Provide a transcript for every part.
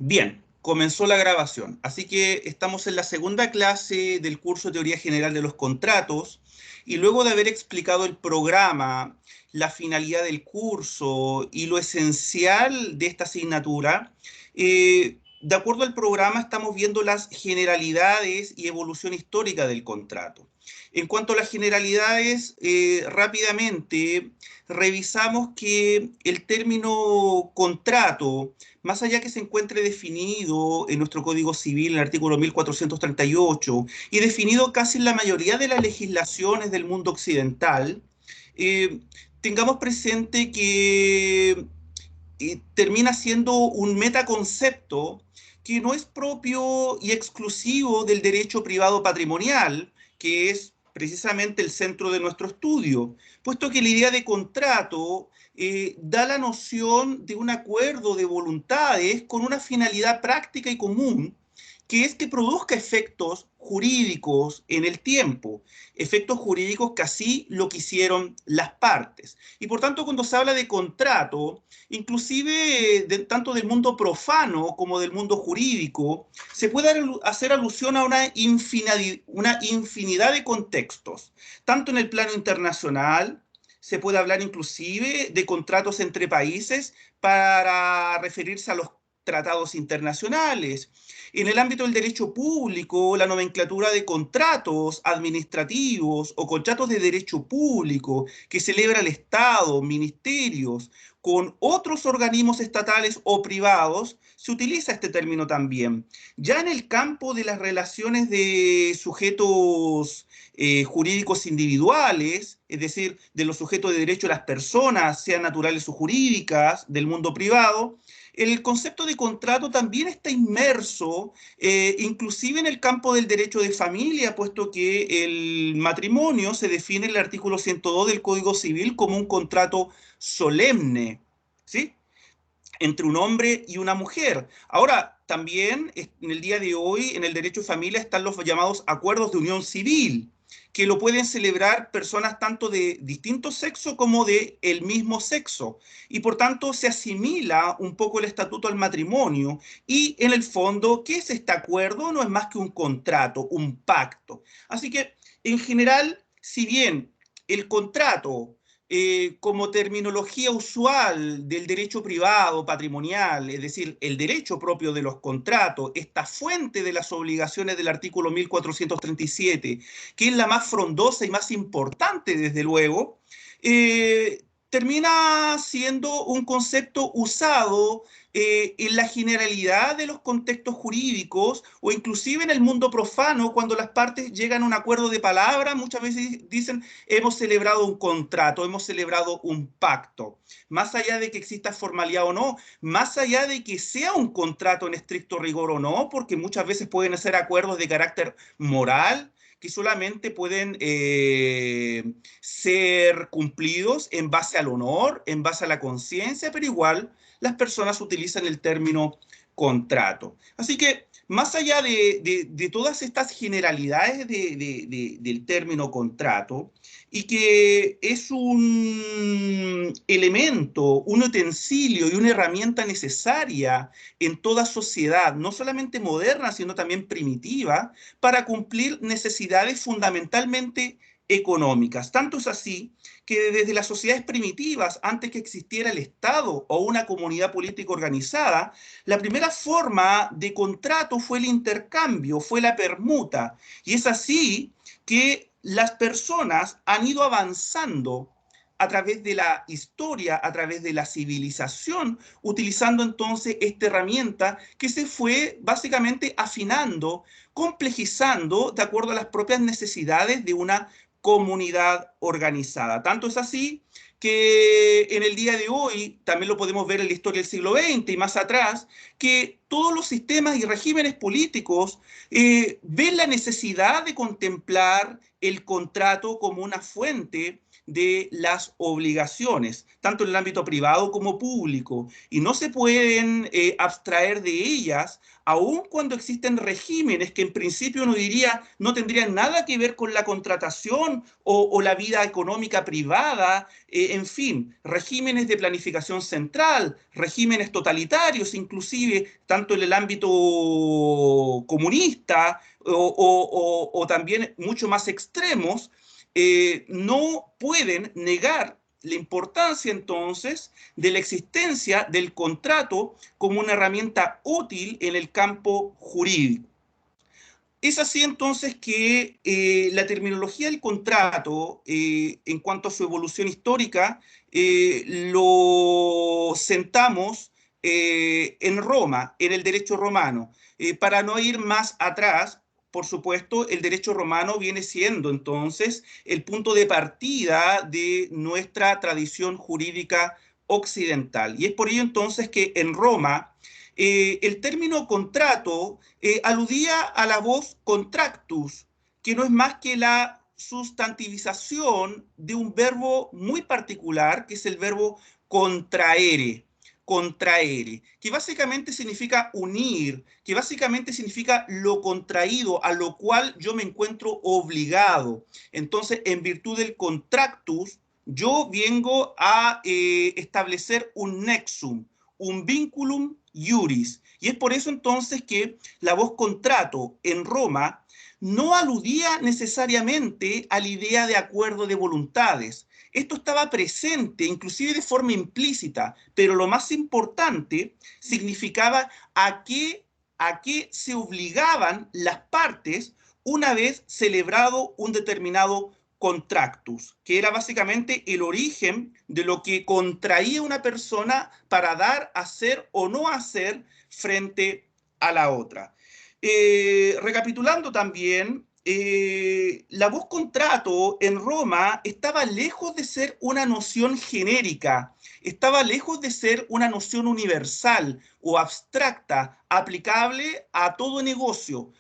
Bien, comenzó la grabación. Así que estamos en la segunda clase del curso de Teoría General de los Contratos y luego de haber explicado el programa, la finalidad del curso y lo esencial de esta asignatura, de acuerdo al programa estamos viendo las generalidades y evolución histórica del contrato. En cuanto a las generalidades, rápidamente revisamos que el término contrato, más allá que se encuentre definido en nuestro Código Civil, en el artículo 1438, y definido casi en la mayoría de las legislaciones del mundo occidental, eh, tengamos presente que termina siendo un metaconcepto que no es propio y exclusivo del derecho privado patrimonial, que es precisamente el centro de nuestro estudio, puesto que la idea de contrato da la noción de un acuerdo de voluntades con una finalidad práctica y común, que es que produzca efectos jurídicos en el tiempo, efectos jurídicos que así lo quisieron las partes. Y por tanto, cuando se habla de contrato, inclusive tanto del mundo profano como del mundo jurídico, se puede hacer alusión a una infinidad de contextos, tanto en el plano internacional, se puede hablar inclusive de contratos entre países para referirse a los tratados internacionales. En el ámbito del derecho público, la nomenclatura de contratos administrativos o contratos de derecho público que celebra el Estado, ministerios, con otros organismos estatales o privados, se utiliza este término también. Ya en el campo de las relaciones de sujetos jurídicos individuales, es decir, de los sujetos de derecho de las personas, sean naturales o jurídicas, del mundo privado, el concepto de contrato también está inmerso, inclusive en el campo del derecho de familia, puesto que el matrimonio se define en el artículo 102 del Código Civil como un contrato solemne, ¿sí? Entre un hombre y una mujer. Ahora, también en el día de hoy, en el derecho de familia, están los llamados acuerdos de unión civil, que lo pueden celebrar personas tanto de distinto sexo como de el mismo sexo. Y por tanto se asimila un poco el estatuto al matrimonio. Y en el fondo, ¿qué es este acuerdo? No es más que un contrato, un pacto. Así que, en general, si bien el contrato como terminología usual del derecho privado patrimonial, es decir, el derecho propio de los contratos, esta fuente de las obligaciones del artículo 1437, que es la más frondosa y más importante, desde luego, termina siendo un concepto usado en la generalidad de los contextos jurídicos o inclusive en el mundo profano, cuando las partes llegan a un acuerdo de palabra, muchas veces dicen hemos celebrado un contrato, hemos celebrado un pacto. Más allá de que exista formalidad o no, más allá de que sea un contrato en estricto rigor o no, porque muchas veces pueden ser acuerdos de carácter moral que solamente pueden ser cumplidos en base al honor, en base a la conciencia, pero igual las personas utilizan el término contrato. Así que más allá de todas estas generalidades del término contrato, y que es un elemento, un utensilio y una herramienta necesaria en toda sociedad, no solamente moderna, sino también primitiva, para cumplir necesidades fundamentalmente económicas. Tanto es así que desde las sociedades primitivas, antes que existiera el Estado o una comunidad política organizada, la primera forma de contrato fue el intercambio, fue la permuta. Y es así que las personas han ido avanzando a través de la historia, a través de la civilización, utilizando entonces esta herramienta que se fue básicamente afinando, complejizando de acuerdo a las propias necesidades de una comunidad organizada. Tanto es así que en el día de hoy, también lo podemos ver en la historia del siglo XX y más atrás, que todos los sistemas y regímenes políticos ven la necesidad de contemplar el contrato como una fuente de las obligaciones, tanto en el ámbito privado como público, y no se pueden abstraer de ellas, aun cuando existen regímenes que en principio uno diría no tendrían nada que ver con la contratación o la vida económica privada, en fin, regímenes de planificación central, regímenes totalitarios, inclusive, tanto en el ámbito comunista o también mucho más extremos, no pueden negar la importancia entonces de la existencia del contrato como una herramienta útil en el campo jurídico. Es así entonces que la terminología del contrato, en cuanto a su evolución histórica, lo sentamos en Roma, en el derecho romano. Para no ir más atrás, por supuesto, el derecho romano viene siendo entonces el punto de partida de nuestra tradición jurídica occidental. Y es por ello entonces que en Roma el término contrato aludía a la voz contractus, que no es más que la sustantivización de un verbo muy particular, que es el verbo contraere, contraere, que básicamente significa unir, que básicamente significa lo contraído, a lo cual yo me encuentro obligado. Entonces, en virtud del contractus, yo vengo a establecer un nexum, un vinculum iuris. Y es por eso entonces que la voz contrato en Roma no aludía necesariamente a la idea de acuerdo de voluntades. Esto estaba presente, inclusive de forma implícita, pero lo más importante significaba a qué se obligaban las partes una vez celebrado un determinado contractus, que era básicamente el origen de lo que contraía una persona para dar, hacer o no hacer frente a la otra. Recapitulando también, la voz contrato en Roma estaba lejos de ser una noción genérica, estaba lejos de ser una noción universal o abstracta, aplicable a todo negocio.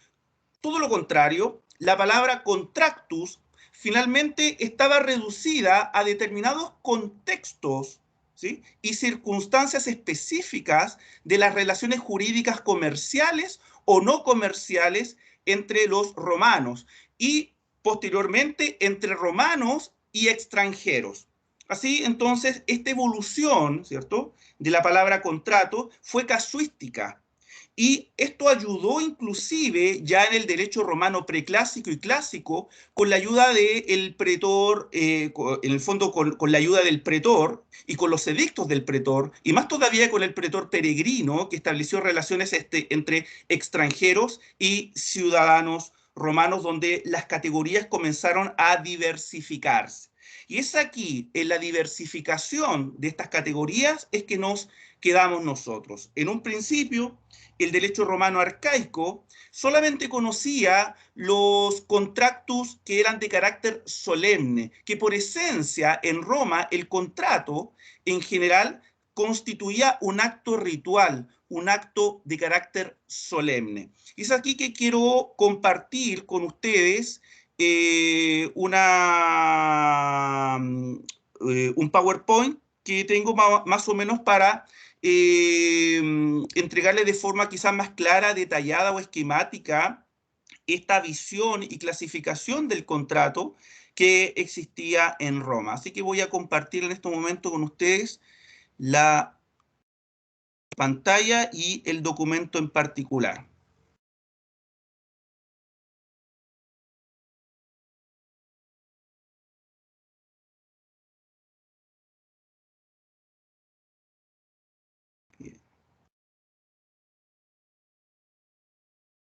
Todo lo contrario, la palabra contractus finalmente estaba reducida a determinados contextos, ¿sí?, y circunstancias específicas de las relaciones jurídicas comerciales o no comerciales entre los romanos y posteriormente entre romanos y extranjeros. Así, entonces, esta evolución, ¿cierto?, de la palabra contrato fue casuística. Y esto ayudó inclusive ya en el derecho romano preclásico y clásico con la ayuda del pretor, en el fondo con la ayuda del pretor y con los edictos del pretor, y más todavía con el pretor peregrino que estableció relaciones entre extranjeros y ciudadanos romanos, donde las categorías comenzaron a diversificarse. Y es aquí, en la diversificación de estas categorías, es que nos quedamos nosotros. En un principio, el derecho romano arcaico solamente conocía los contractus que eran de carácter solemne, que por esencia en Roma el contrato en general constituía un acto ritual, un acto de carácter solemne. Y es aquí que quiero compartir con ustedes un PowerPoint que tengo más o menos para entregarle de forma quizás más clara, detallada o esquemática esta visión y clasificación del contrato que existía en Roma. Así que voy a compartir en este momento con ustedes la pantalla y el documento en particular.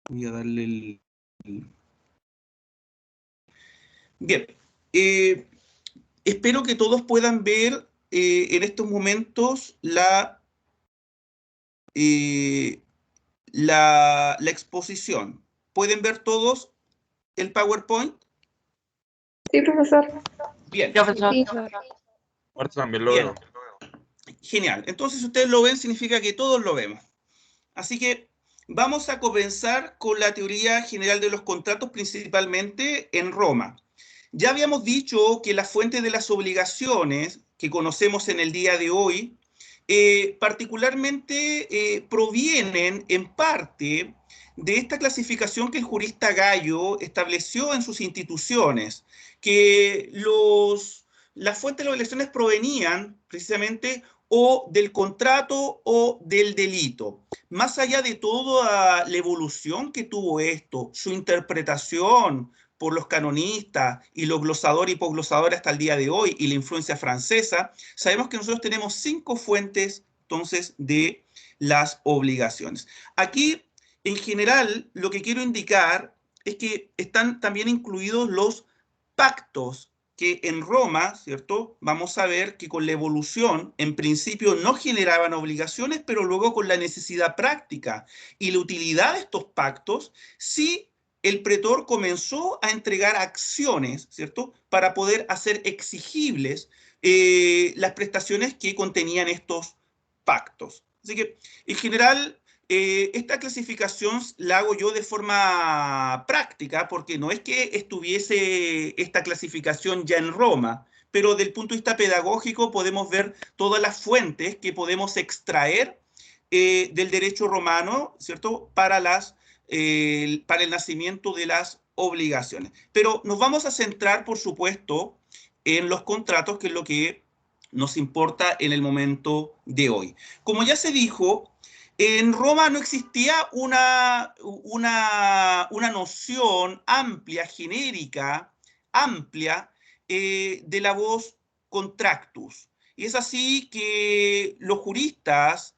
Voy a darle el... Bien, espero que todos puedan ver en estos momentos la exposición. ¿Pueden ver todos el PowerPoint? Sí, profesor. Bien. Sí, profesor. Marta también lo Bien. veo. Genial. Entonces, si ustedes lo ven, significa que todos lo vemos. Así que vamos a comenzar con la teoría general de los contratos, principalmente en Roma. Ya habíamos dicho que las fuentes de las obligaciones que conocemos en el día de hoy, particularmente provienen en parte de esta clasificación que el jurista Gallo estableció en sus instituciones, que las fuentes de las obligaciones provenían precisamente o del contrato o del delito. Más allá de toda la evolución que tuvo esto, su interpretación por los canonistas y los glosadores y posglosadores hasta el día de hoy y la influencia francesa, sabemos que nosotros tenemos 5 fuentes entonces de las obligaciones. Aquí, en general, lo que quiero indicar es que están también incluidos los pactos que en Roma, ¿cierto? Vamos a ver que con la evolución, en principio no generaban obligaciones, pero luego con la necesidad práctica y la utilidad de estos pactos, sí el pretor comenzó a entregar acciones, ¿cierto? Para poder hacer exigibles las prestaciones que contenían estos pactos. Así que, en general, esta clasificación la hago yo de forma práctica, porque no es que estuviese esta clasificación ya en Roma, pero del punto de vista pedagógico podemos ver todas las fuentes que podemos extraer del derecho romano, ¿cierto? Para el nacimiento de las obligaciones. Pero nos vamos a centrar, por supuesto, en los contratos, que es lo que nos importa en el momento de hoy. Como ya se dijo, en Roma no existía una noción amplia, genérica, amplia, de la voz contractus. Y es así que los juristas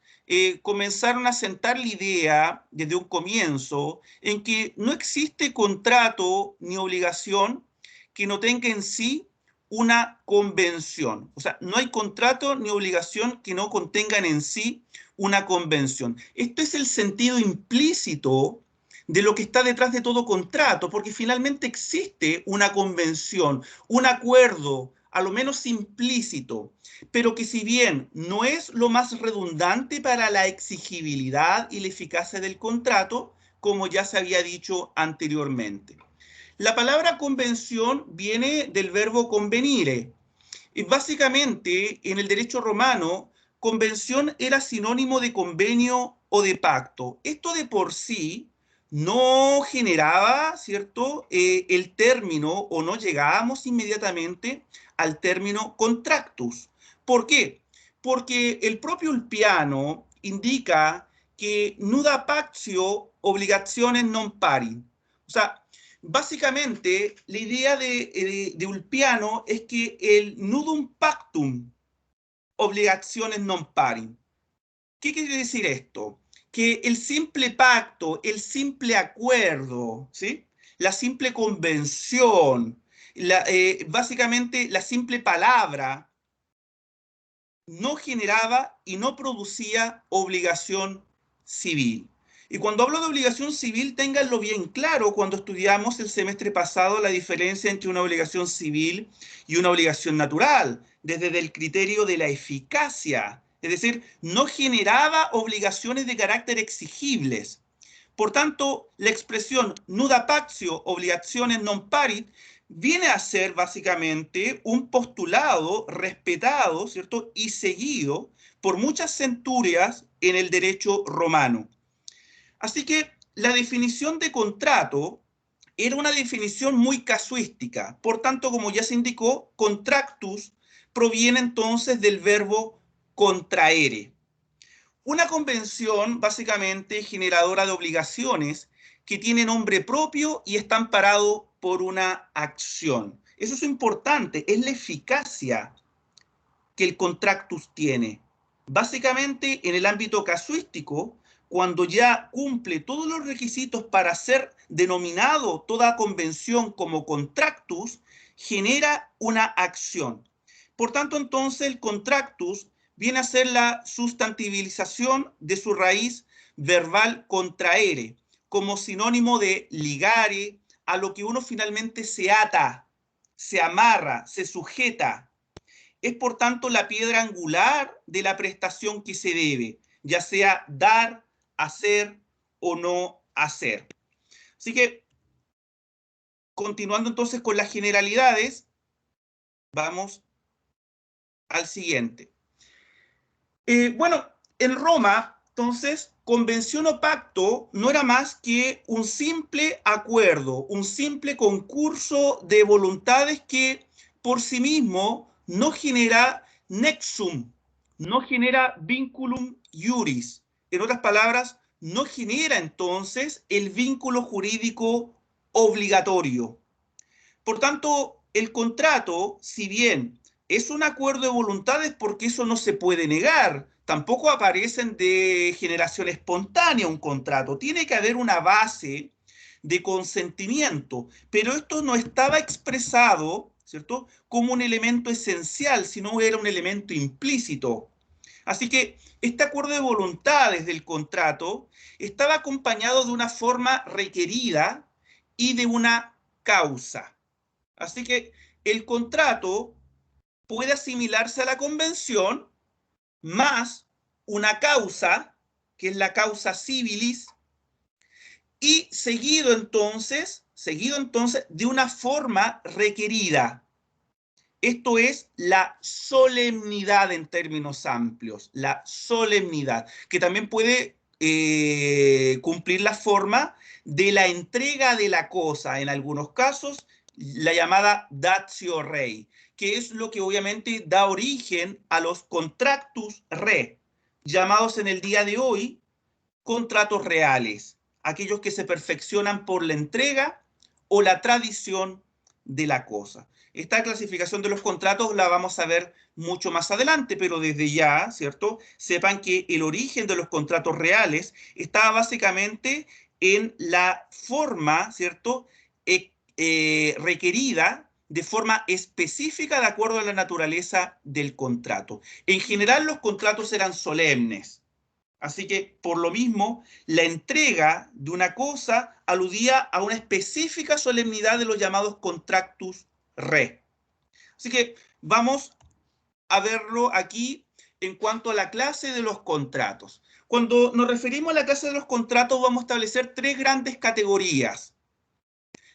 comenzaron a sentar la idea desde un comienzo en que no existe contrato ni obligación que no tenga en sí una convención. O sea, no hay contrato ni obligación que no contengan en sí una convención. Esto es el sentido implícito de lo que está detrás de todo contrato, porque finalmente existe una convención, un acuerdo, a lo menos implícito, pero que si bien no es lo más redundante para la exigibilidad y la eficacia del contrato, como ya se había dicho anteriormente. La palabra convención viene del verbo convenire. Y básicamente, en el derecho romano, convención era sinónimo de convenio o de pacto. Esto de por sí no generaba, ¿cierto?, el término, o no llegábamos inmediatamente al término contractus. ¿Por qué? Porque el propio Ulpiano indica que nuda pactio obligationes non pari. O sea, básicamente, la idea de Ulpiano es que el nudum pactum obligaciones non pari. ¿Qué quiere decir esto? Que el simple pacto, el simple acuerdo, ¿sí? La simple convención, básicamente la simple palabra, no generaba y no producía obligación civil. Y cuando hablo de obligación civil, ténganlo bien claro cuando estudiamos el semestre pasado la diferencia entre una obligación civil y una obligación natural, desde el criterio de la eficacia. Es decir, no generaba obligaciones de carácter exigibles. Por tanto, la expresión nuda pactio obligaciones non parit viene a ser básicamente un postulado respetado, ¿cierto?, y seguido por muchas centurias en el derecho romano. Así que la definición de contrato era una definición muy casuística. Por tanto, como ya se indicó, contractus proviene entonces del verbo contraere. Una convención, básicamente, generadora de obligaciones que tiene nombre propio y está amparado por una acción. Eso es importante, es la eficacia que el contractus tiene. Básicamente, en el ámbito casuístico, cuando ya cumple todos los requisitos para ser denominado toda convención como contractus, genera una acción. Por tanto, entonces, el contractus viene a ser la sustantivización de su raíz verbal contraere, como sinónimo de ligare, a lo que uno finalmente se ata, se amarra, se sujeta. Es, por tanto, la piedra angular de la prestación que se debe, ya sea dar, hacer o no hacer. Así que, continuando entonces con las generalidades, vamos al siguiente. Bueno, en Roma, entonces, convención o pacto no era más que un simple acuerdo, un simple concurso de voluntades que por sí mismo no genera nexum, no genera vinculum iuris. En otras palabras, no genera entonces el vínculo jurídico obligatorio. Por tanto, el contrato, si bien es un acuerdo de voluntades, porque eso no se puede negar, tampoco aparecen de generación espontánea un contrato. Tiene que haber una base de consentimiento, pero esto no estaba expresado, ¿cierto?, como un elemento esencial, sino era un elemento implícito. Así que este acuerdo de voluntades del contrato estaba acompañado de una forma requerida y de una causa. Así que el contrato puede asimilarse a la convención más una causa, que es la causa civilis, y seguido entonces de una forma requerida. Esto es la solemnidad en términos amplios, la solemnidad, que también puede cumplir la forma de la entrega de la cosa, en algunos casos, la llamada datio rei, que es lo que obviamente da origen a los contractus re, llamados en el día de hoy contratos reales, aquellos que se perfeccionan por la entrega o la tradición de la cosa. Esta clasificación de los contratos la vamos a ver mucho más adelante, pero desde ya, ¿cierto?, sepan que el origen de los contratos reales estaba básicamente en la forma, ¿cierto?, requerida de forma específica de acuerdo a la naturaleza del contrato. En general, los contratos eran solemnes. Así que, por lo mismo, la entrega de una cosa aludía a una específica solemnidad de los llamados contractus re. Así que vamos a verlo aquí en cuanto a la clase de los contratos. Cuando nos referimos a la clase de los contratos, vamos a establecer tres grandes categorías.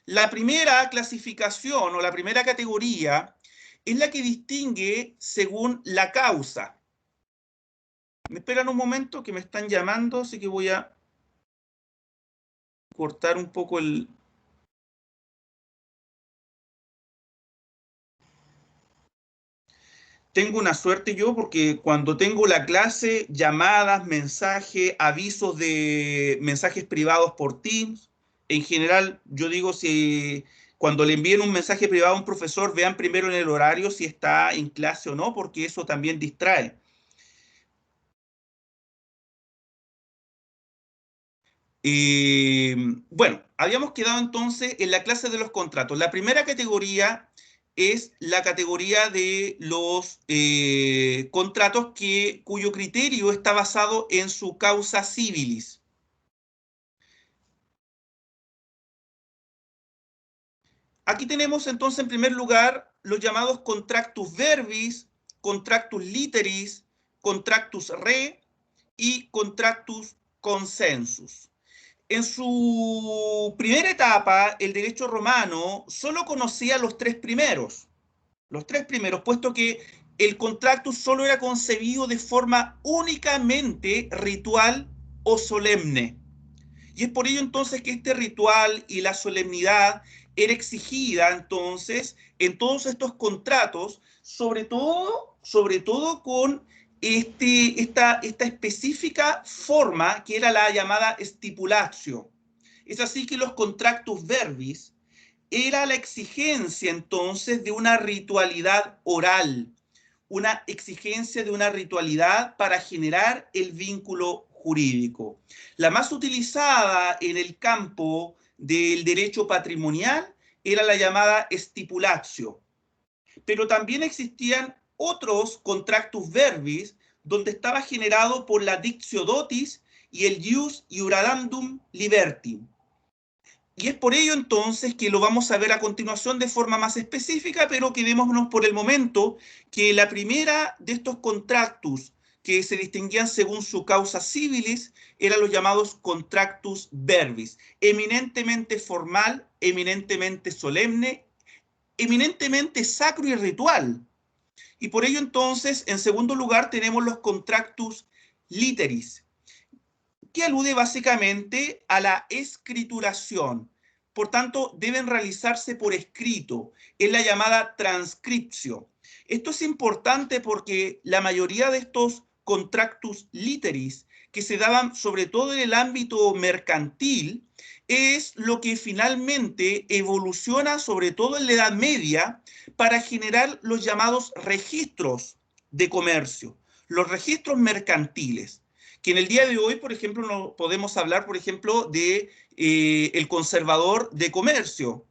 La primera clasificación o la primera categoría es la que distingue según la causa. Me esperan un momento que me están llamando, así que voy a cortar un poco el... Tengo una suerte yo porque cuando tengo la clase, llamadas, mensajes, avisos de mensajes privados por Teams, en general yo digo si cuando le envíen un mensaje privado a un profesor, vean primero en el horario si está en clase o no, porque eso también distrae. Bueno, habíamos quedado entonces en la clase de los contratos. La primera categoría es la categoría de los contratos cuyo criterio está basado en su causa civilis. Aquí tenemos entonces en primer lugar los llamados contractus verbis, contractus literis, contractus re y contractus consensus. En su primera etapa, el derecho romano solo conocía los tres primeros, puesto que el contractus solo era concebido de forma únicamente ritual o solemne. Y es por ello entonces que este ritual y la solemnidad era exigida entonces en todos estos contratos, sobre todo con esta específica forma que era la llamada stipulatio. Es así que los contractus verbis era la exigencia entonces de una ritualidad oral, una exigencia de una ritualidad para generar el vínculo jurídico. La más utilizada en el campo del derecho patrimonial era la llamada stipulatio, pero también existían otros contractus verbis donde estaba generado por la dictio dotis y el ius iuradandum libertim. Y es por ello entonces que lo vamos a ver a continuación de forma más específica, pero quedémonos por el momento que la primera de estos contractus que se distinguían según su causa civilis eran los llamados contractus verbis, eminentemente formal, eminentemente solemne, eminentemente sacro y ritual. Y por ello entonces, en segundo lugar, tenemos los contractus literis, que alude básicamente a la escrituración. Por tanto, deben realizarse por escrito. Es la llamada transcripción. Esto es importante porque la mayoría de estos contractus literis que se daban sobre todo en el ámbito mercantil es lo que finalmente evoluciona sobre todo en la Edad Media para generar los llamados registros de comercio, los registros mercantiles, que en el día de hoy, por ejemplo, no podemos hablar, por ejemplo, de el conservador de comercio,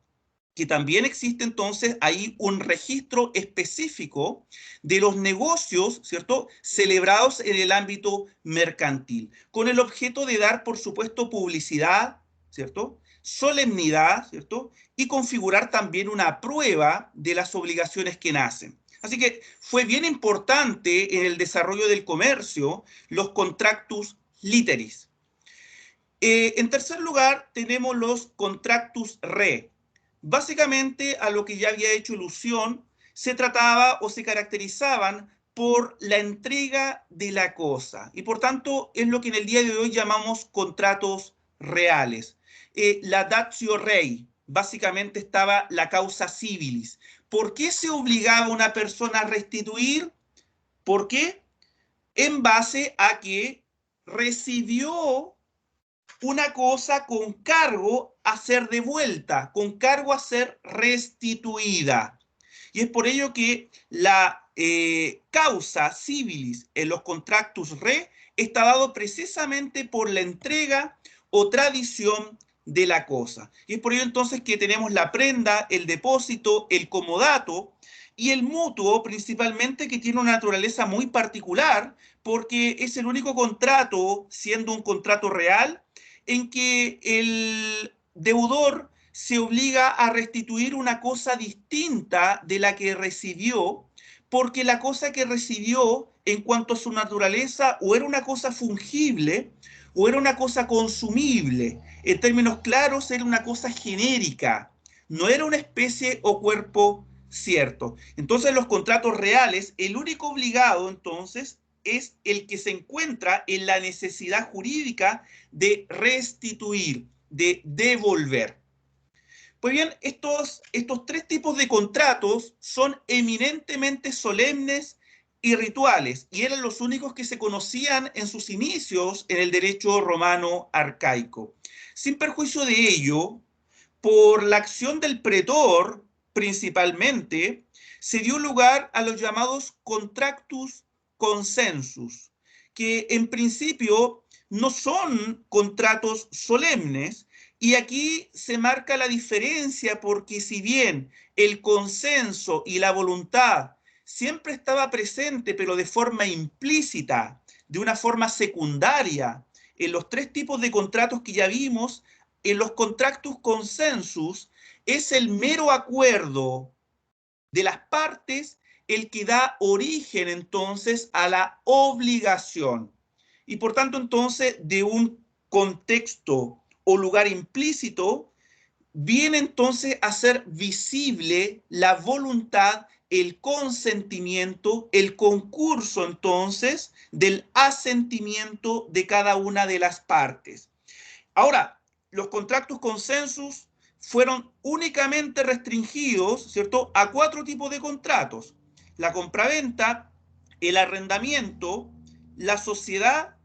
que también existe entonces ahí un registro específico de los negocios, ¿cierto?, celebrados en el ámbito mercantil, con el objeto de dar, por supuesto, publicidad, ¿cierto?, solemnidad, ¿cierto?, y configurar también una prueba de las obligaciones que nacen. Así que fue bien importante en el desarrollo del comercio los contractus literis. En tercer lugar, tenemos los contractus re. Básicamente, a lo que ya había hecho alusión, se trataba o se caracterizaban por la entrega de la cosa. Y por tanto, es lo que en el día de hoy llamamos contratos reales. La datio rei, básicamente estaba la causa civilis. ¿Por qué se obligaba a una persona a restituir? ¿Por qué? En base a que recibió una cosa con cargo a ser devuelta, con cargo a ser restituida. Y es por ello que la causa civilis en los contractus re está dado precisamente por la entrega o tradición de la cosa. Y es por ello entonces que tenemos la prenda, el depósito, el comodato y el mutuo principalmente, que tiene una naturaleza muy particular porque es el único contrato, siendo un contrato real, en que el deudor se obliga a restituir una cosa distinta de la que recibió, porque la cosa que recibió en cuanto a su naturaleza o era una cosa fungible o era una cosa consumible. En términos claros, era una cosa genérica, no era una especie o cuerpo cierto. Entonces, los contratos reales, el único obligado entonces es el que se encuentra en la necesidad jurídica de restituir, de devolver. Pues bien, estos tres tipos de contratos son eminentemente solemnes y rituales, y eran los únicos que se conocían en sus inicios en el derecho romano arcaico. Sin perjuicio de ello, por la acción del pretor, principalmente, se dio lugar a los llamados contractus consensus, que en principio no son contratos solemnes, y aquí se marca la diferencia porque si bien el consenso y la voluntad siempre estaba presente, pero de forma implícita, de una forma secundaria, en los tres tipos de contratos que ya vimos, en los contractus consensus es el mero acuerdo de las partes el que da origen entonces a la obligación. Y por tanto entonces de un contexto o lugar implícito viene entonces a ser visible la voluntad, el consentimiento, el concurso entonces del asentimiento de cada una de las partes. Ahora, los contractus consensus fueron únicamente restringidos, ¿cierto?, a 4 tipos de contratos: la compraventa, el arrendamiento, la sociedad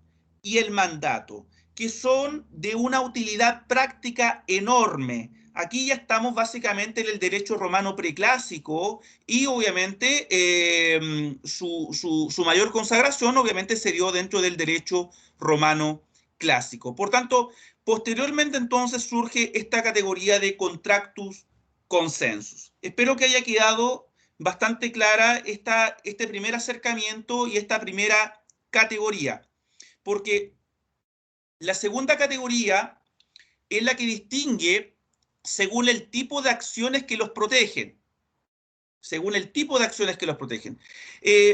y el mandato, que son de una utilidad práctica enorme. Aquí ya estamos básicamente en el derecho romano preclásico y obviamente su mayor consagración obviamente se dio dentro del derecho romano clásico. Por tanto, posteriormente entonces surge esta categoría de contractus consensus. Espero que haya quedado bastante clara este primer acercamiento y esta primera categoría, porque la segunda categoría es la que distingue según el tipo de acciones que los protegen. Según el tipo de acciones que los protegen.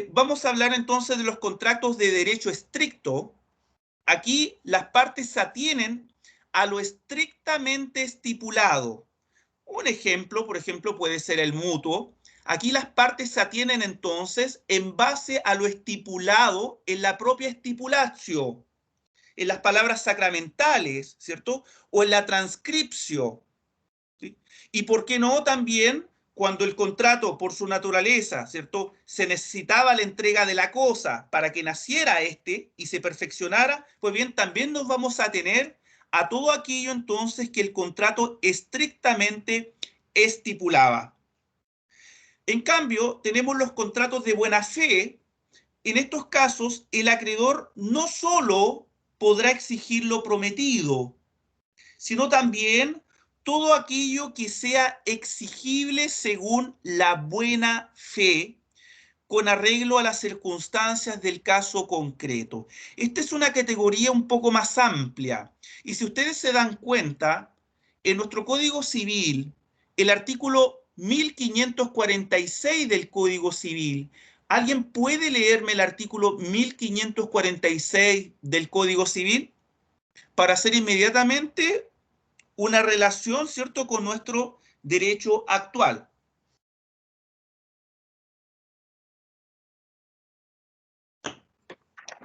Vamos a hablar entonces de los contratos de derecho estricto. Aquí las partes se atienen a lo estrictamente estipulado. Un ejemplo, por ejemplo, puede ser el mutuo. Aquí las partes se atienen entonces en base a lo estipulado en la propia estipulatio, en las palabras sacramentales, ¿cierto? O en la transcripción, ¿sí? Y por qué no también cuando el contrato, por su naturaleza, ¿cierto?, se necesitaba la entrega de la cosa para que naciera y se perfeccionara, pues bien, también nos vamos a tener a todo aquello entonces que el contrato estrictamente estipulaba. En cambio, tenemos los contratos de buena fe. En estos casos, el acreedor no solo podrá exigir lo prometido, sino también todo aquello que sea exigible según la buena fe, con arreglo a las circunstancias del caso concreto. Esta es una categoría un poco más amplia. Y si ustedes se dan cuenta, en nuestro Código Civil, el artículo 1546 del Código Civil, ¿alguien puede leerme el artículo 1546 del Código Civil? Para hacer inmediatamente una relación, ¿cierto?, con nuestro derecho actual.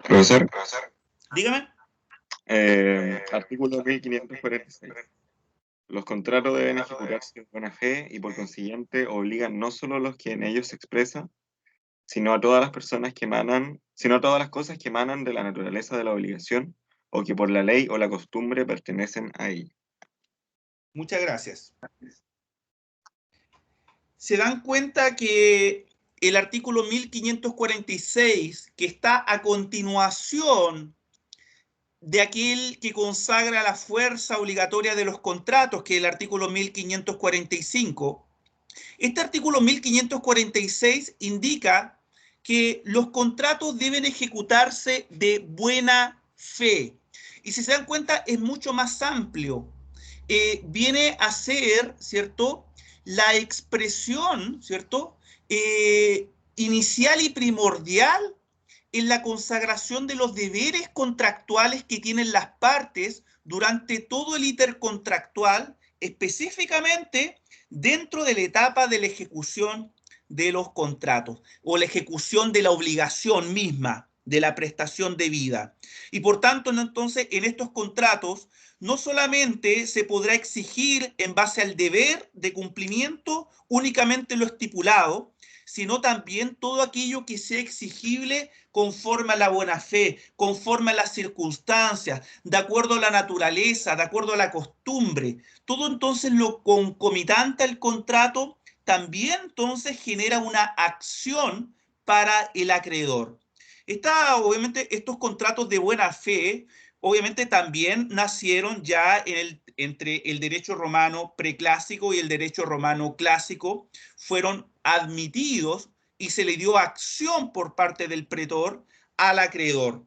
Profesor, Dígame. artículo 1546. Los contratos deben ejecutarse de buena fe y por consiguiente obligan no solo a los que en ellos se expresa, sino a todas las personas que emanan, sino a todas las cosas que emanan de la naturaleza de la obligación o que por la ley o la costumbre pertenecen a ella. Muchas gracias. Se dan cuenta que el artículo 1546, que está a continuación de aquel que consagra la fuerza obligatoria de los contratos, que es el artículo 1545, este artículo 1546 indica que los contratos deben ejecutarse de buena fe. Y si se dan cuenta, es mucho más amplio. Viene a ser, ¿cierto?, la expresión, ¿cierto?, inicial y primordial en la consagración de los deberes contractuales que tienen las partes durante todo el íter contractual, específicamente dentro de la etapa de la ejecución de los contratos o la ejecución de la obligación misma de la prestación debida. Y por tanto, entonces, en estos contratos no solamente se podrá exigir en base al deber de cumplimiento únicamente lo estipulado, sino también todo aquello que sea exigible conforme a la buena fe, conforme a las circunstancias, de acuerdo a la naturaleza, de acuerdo a la costumbre. Todo entonces lo concomitante al contrato también entonces genera una acción para el acreedor. Obviamente, estos contratos de buena fe, obviamente también nacieron ya entre el derecho romano preclásico y el derecho romano clásico, fueron admitidos y se le dio acción por parte del pretor al acreedor.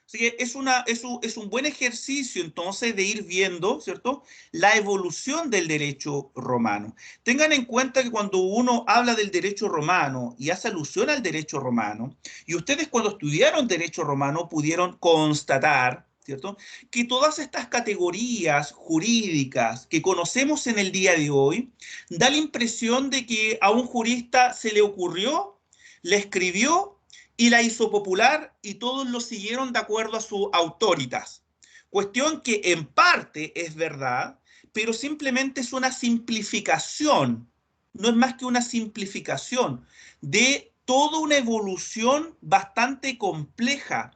Así que es un buen ejercicio entonces de ir viendo, ¿cierto?, la evolución del derecho romano. Tengan en cuenta que cuando uno habla del derecho romano y hace alusión al derecho romano, y ustedes cuando estudiaron derecho romano pudieron constatar, ¿cierto?, que todas estas categorías jurídicas que conocemos en el día de hoy, da la impresión de que a un jurista se le ocurrió, le escribió y la hizo popular y todos lo siguieron de acuerdo a su autoritas. Cuestión que en parte es verdad, pero simplemente es una simplificación, no es más que una simplificación de toda una evolución bastante compleja.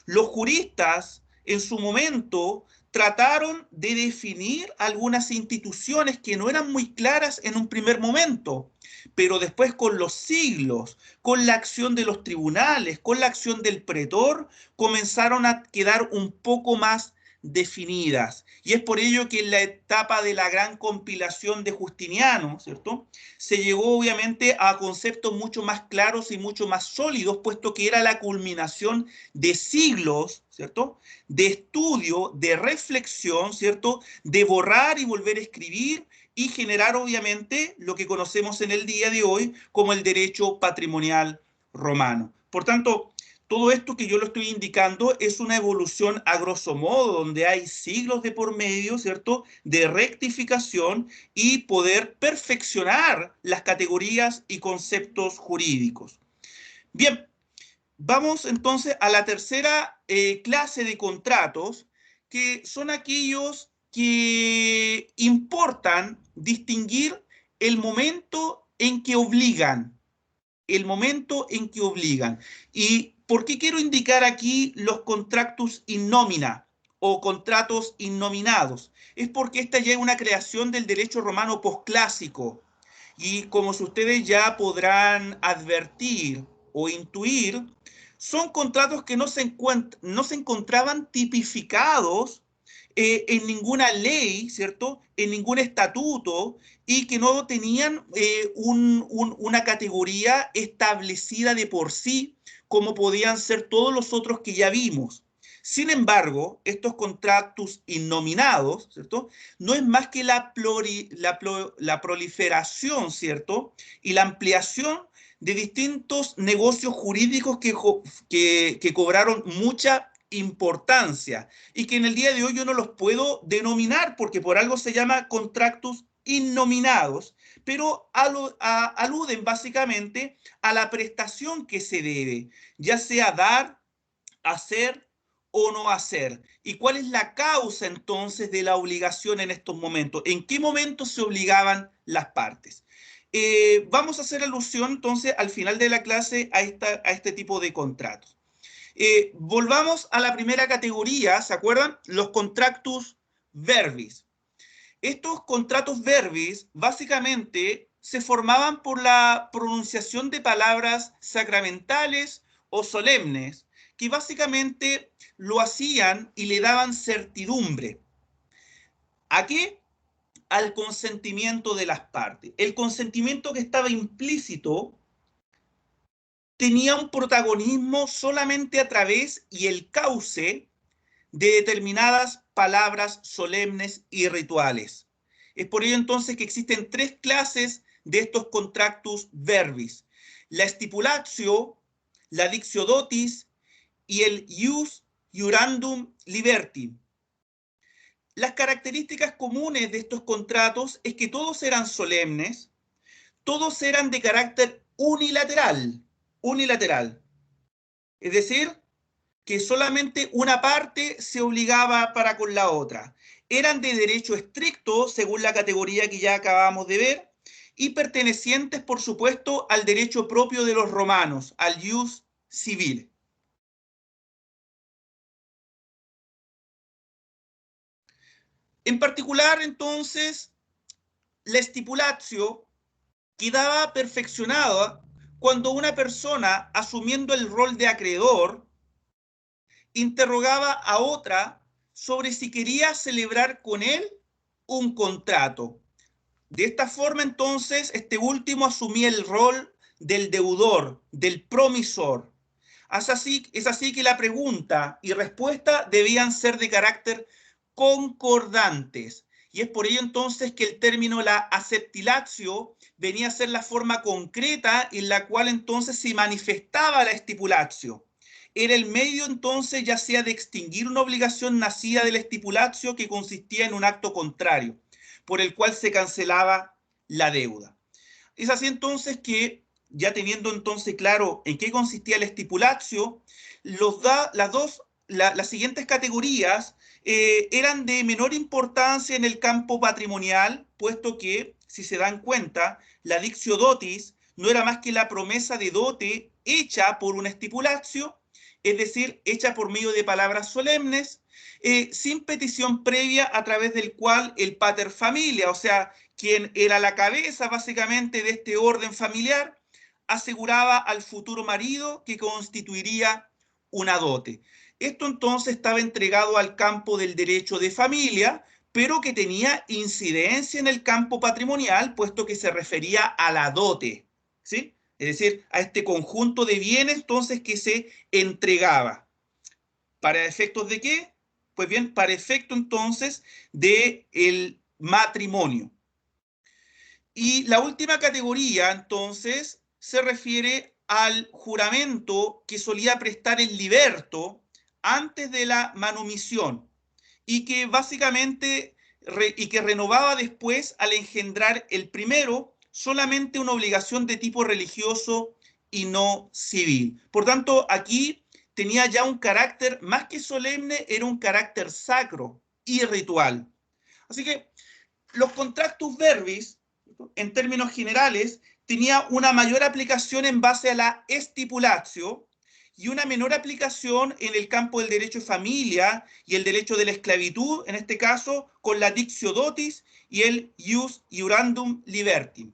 Los juristas en su momento trataron de definir algunas instituciones que no eran muy claras en un primer momento, pero después con los siglos, con la acción de los tribunales, con la acción del pretor, comenzaron a quedar un poco más definidas. Y es por ello que en la etapa de la gran compilación de Justiniano, ¿cierto?, se llegó obviamente a conceptos mucho más claros y mucho más sólidos, puesto que era la culminación de siglos, ¿cierto?, de estudio, de reflexión, ¿cierto?, de borrar y volver a escribir y generar obviamente lo que conocemos en el día de hoy como el derecho patrimonial romano. Por tanto, todo esto que yo lo estoy indicando es una evolución a grosso modo, donde hay siglos de por medio, ¿cierto?, de rectificación y poder perfeccionar las categorías y conceptos jurídicos. Bien, vamos entonces a la tercera clase de contratos, que son aquellos que importan distinguir el momento en que obligan. El momento en que obligan. ¿Y por qué quiero indicar aquí los contractus in nomina o contratos innominados? Es porque esta ya es una creación del derecho romano posclásico. Y como ustedes ya podrán advertir o intuir, son contratos que no se encontraban tipificados en ninguna ley, ¿cierto? En ningún estatuto y que no tenían una categoría establecida de por sí, como podían ser todos los otros que ya vimos. Sin embargo, estos contractus innominados, ¿cierto? No es más que la proliferación, ¿cierto? Y la ampliación de distintos negocios jurídicos que cobraron mucha importancia y que en el día de hoy yo no los puedo denominar porque por algo se llama contractus innominados, pero aluden básicamente a la prestación que se debe, ya sea dar, hacer o no hacer. ¿Y cuál es la causa entonces de la obligación en estos momentos? ¿En qué momento se obligaban las partes? Vamos a hacer alusión entonces al final de la clase a este tipo de contratos. Volvamos a la primera categoría, ¿se acuerdan? Los contractus verbis. Estos contratos verbis básicamente se formaban por la pronunciación de palabras sacramentales o solemnes, que básicamente lo hacían y le daban certidumbre. ¿A qué? Al consentimiento de las partes. El consentimiento que estaba implícito tenía un protagonismo solamente a través y el cauce de determinadas palabras solemnes y rituales. Es por ello entonces que existen tres clases de estos contractus verbis: la stipulatio, la dictio dotis y el ius iurandum liberti. Las características comunes de estos contratos es que todos eran solemnes, todos eran de carácter unilateral, es decir, que solamente una parte se obligaba para con la otra. Eran de derecho estricto, según la categoría que ya acabamos de ver, y pertenecientes, por supuesto, al derecho propio de los romanos, al ius civil. En particular, entonces, la stipulatio quedaba perfeccionada cuando una persona, asumiendo el rol de acreedor, interrogaba a otra sobre si quería celebrar con él un contrato. De esta forma, entonces, este último asumía el rol del deudor, del promisor. Es así que la pregunta y respuesta debían ser de carácter concordantes. Y es por ello entonces que el término la acceptilatio venía a ser la forma concreta en la cual entonces se manifestaba la stipulatio. Era el medio entonces ya sea de extinguir una obligación nacida del stipulatio que consistía en un acto contrario, por el cual se cancelaba la deuda. Es así entonces que, ya teniendo entonces claro en qué consistía el stipulatio, las siguientes categorías eran de menor importancia en el campo patrimonial, puesto que, si se dan cuenta, la dictio dotis no era más que la promesa de dote hecha por un stipulatio, es decir, hecha por medio de palabras solemnes, sin petición previa, a través del cual el pater familia, o sea, quien era la cabeza básicamente de este orden familiar, aseguraba al futuro marido que constituiría una dote. Esto entonces estaba entregado al campo del derecho de familia, pero que tenía incidencia en el campo patrimonial, puesto que se refería a la dote, ¿sí? Es decir, a este conjunto de bienes entonces que se entregaba. ¿Para efectos de qué? Pues bien, para efecto entonces del matrimonio. Y la última categoría entonces se refiere al juramento que solía prestar el liberto antes de la manumisión y que básicamente que renovaba después al engendrar el primero solamente una obligación de tipo religioso y no civil. Por tanto, aquí tenía ya un carácter más que solemne, era un carácter sacro y ritual. Así que los contractus verbis ¿cierto?, en términos generales, tenía una mayor aplicación en base a la estipulatio y una menor aplicación en el campo del derecho de familia y el derecho de la esclavitud, en este caso, con la dictio dotis y el ius iurandum libertim.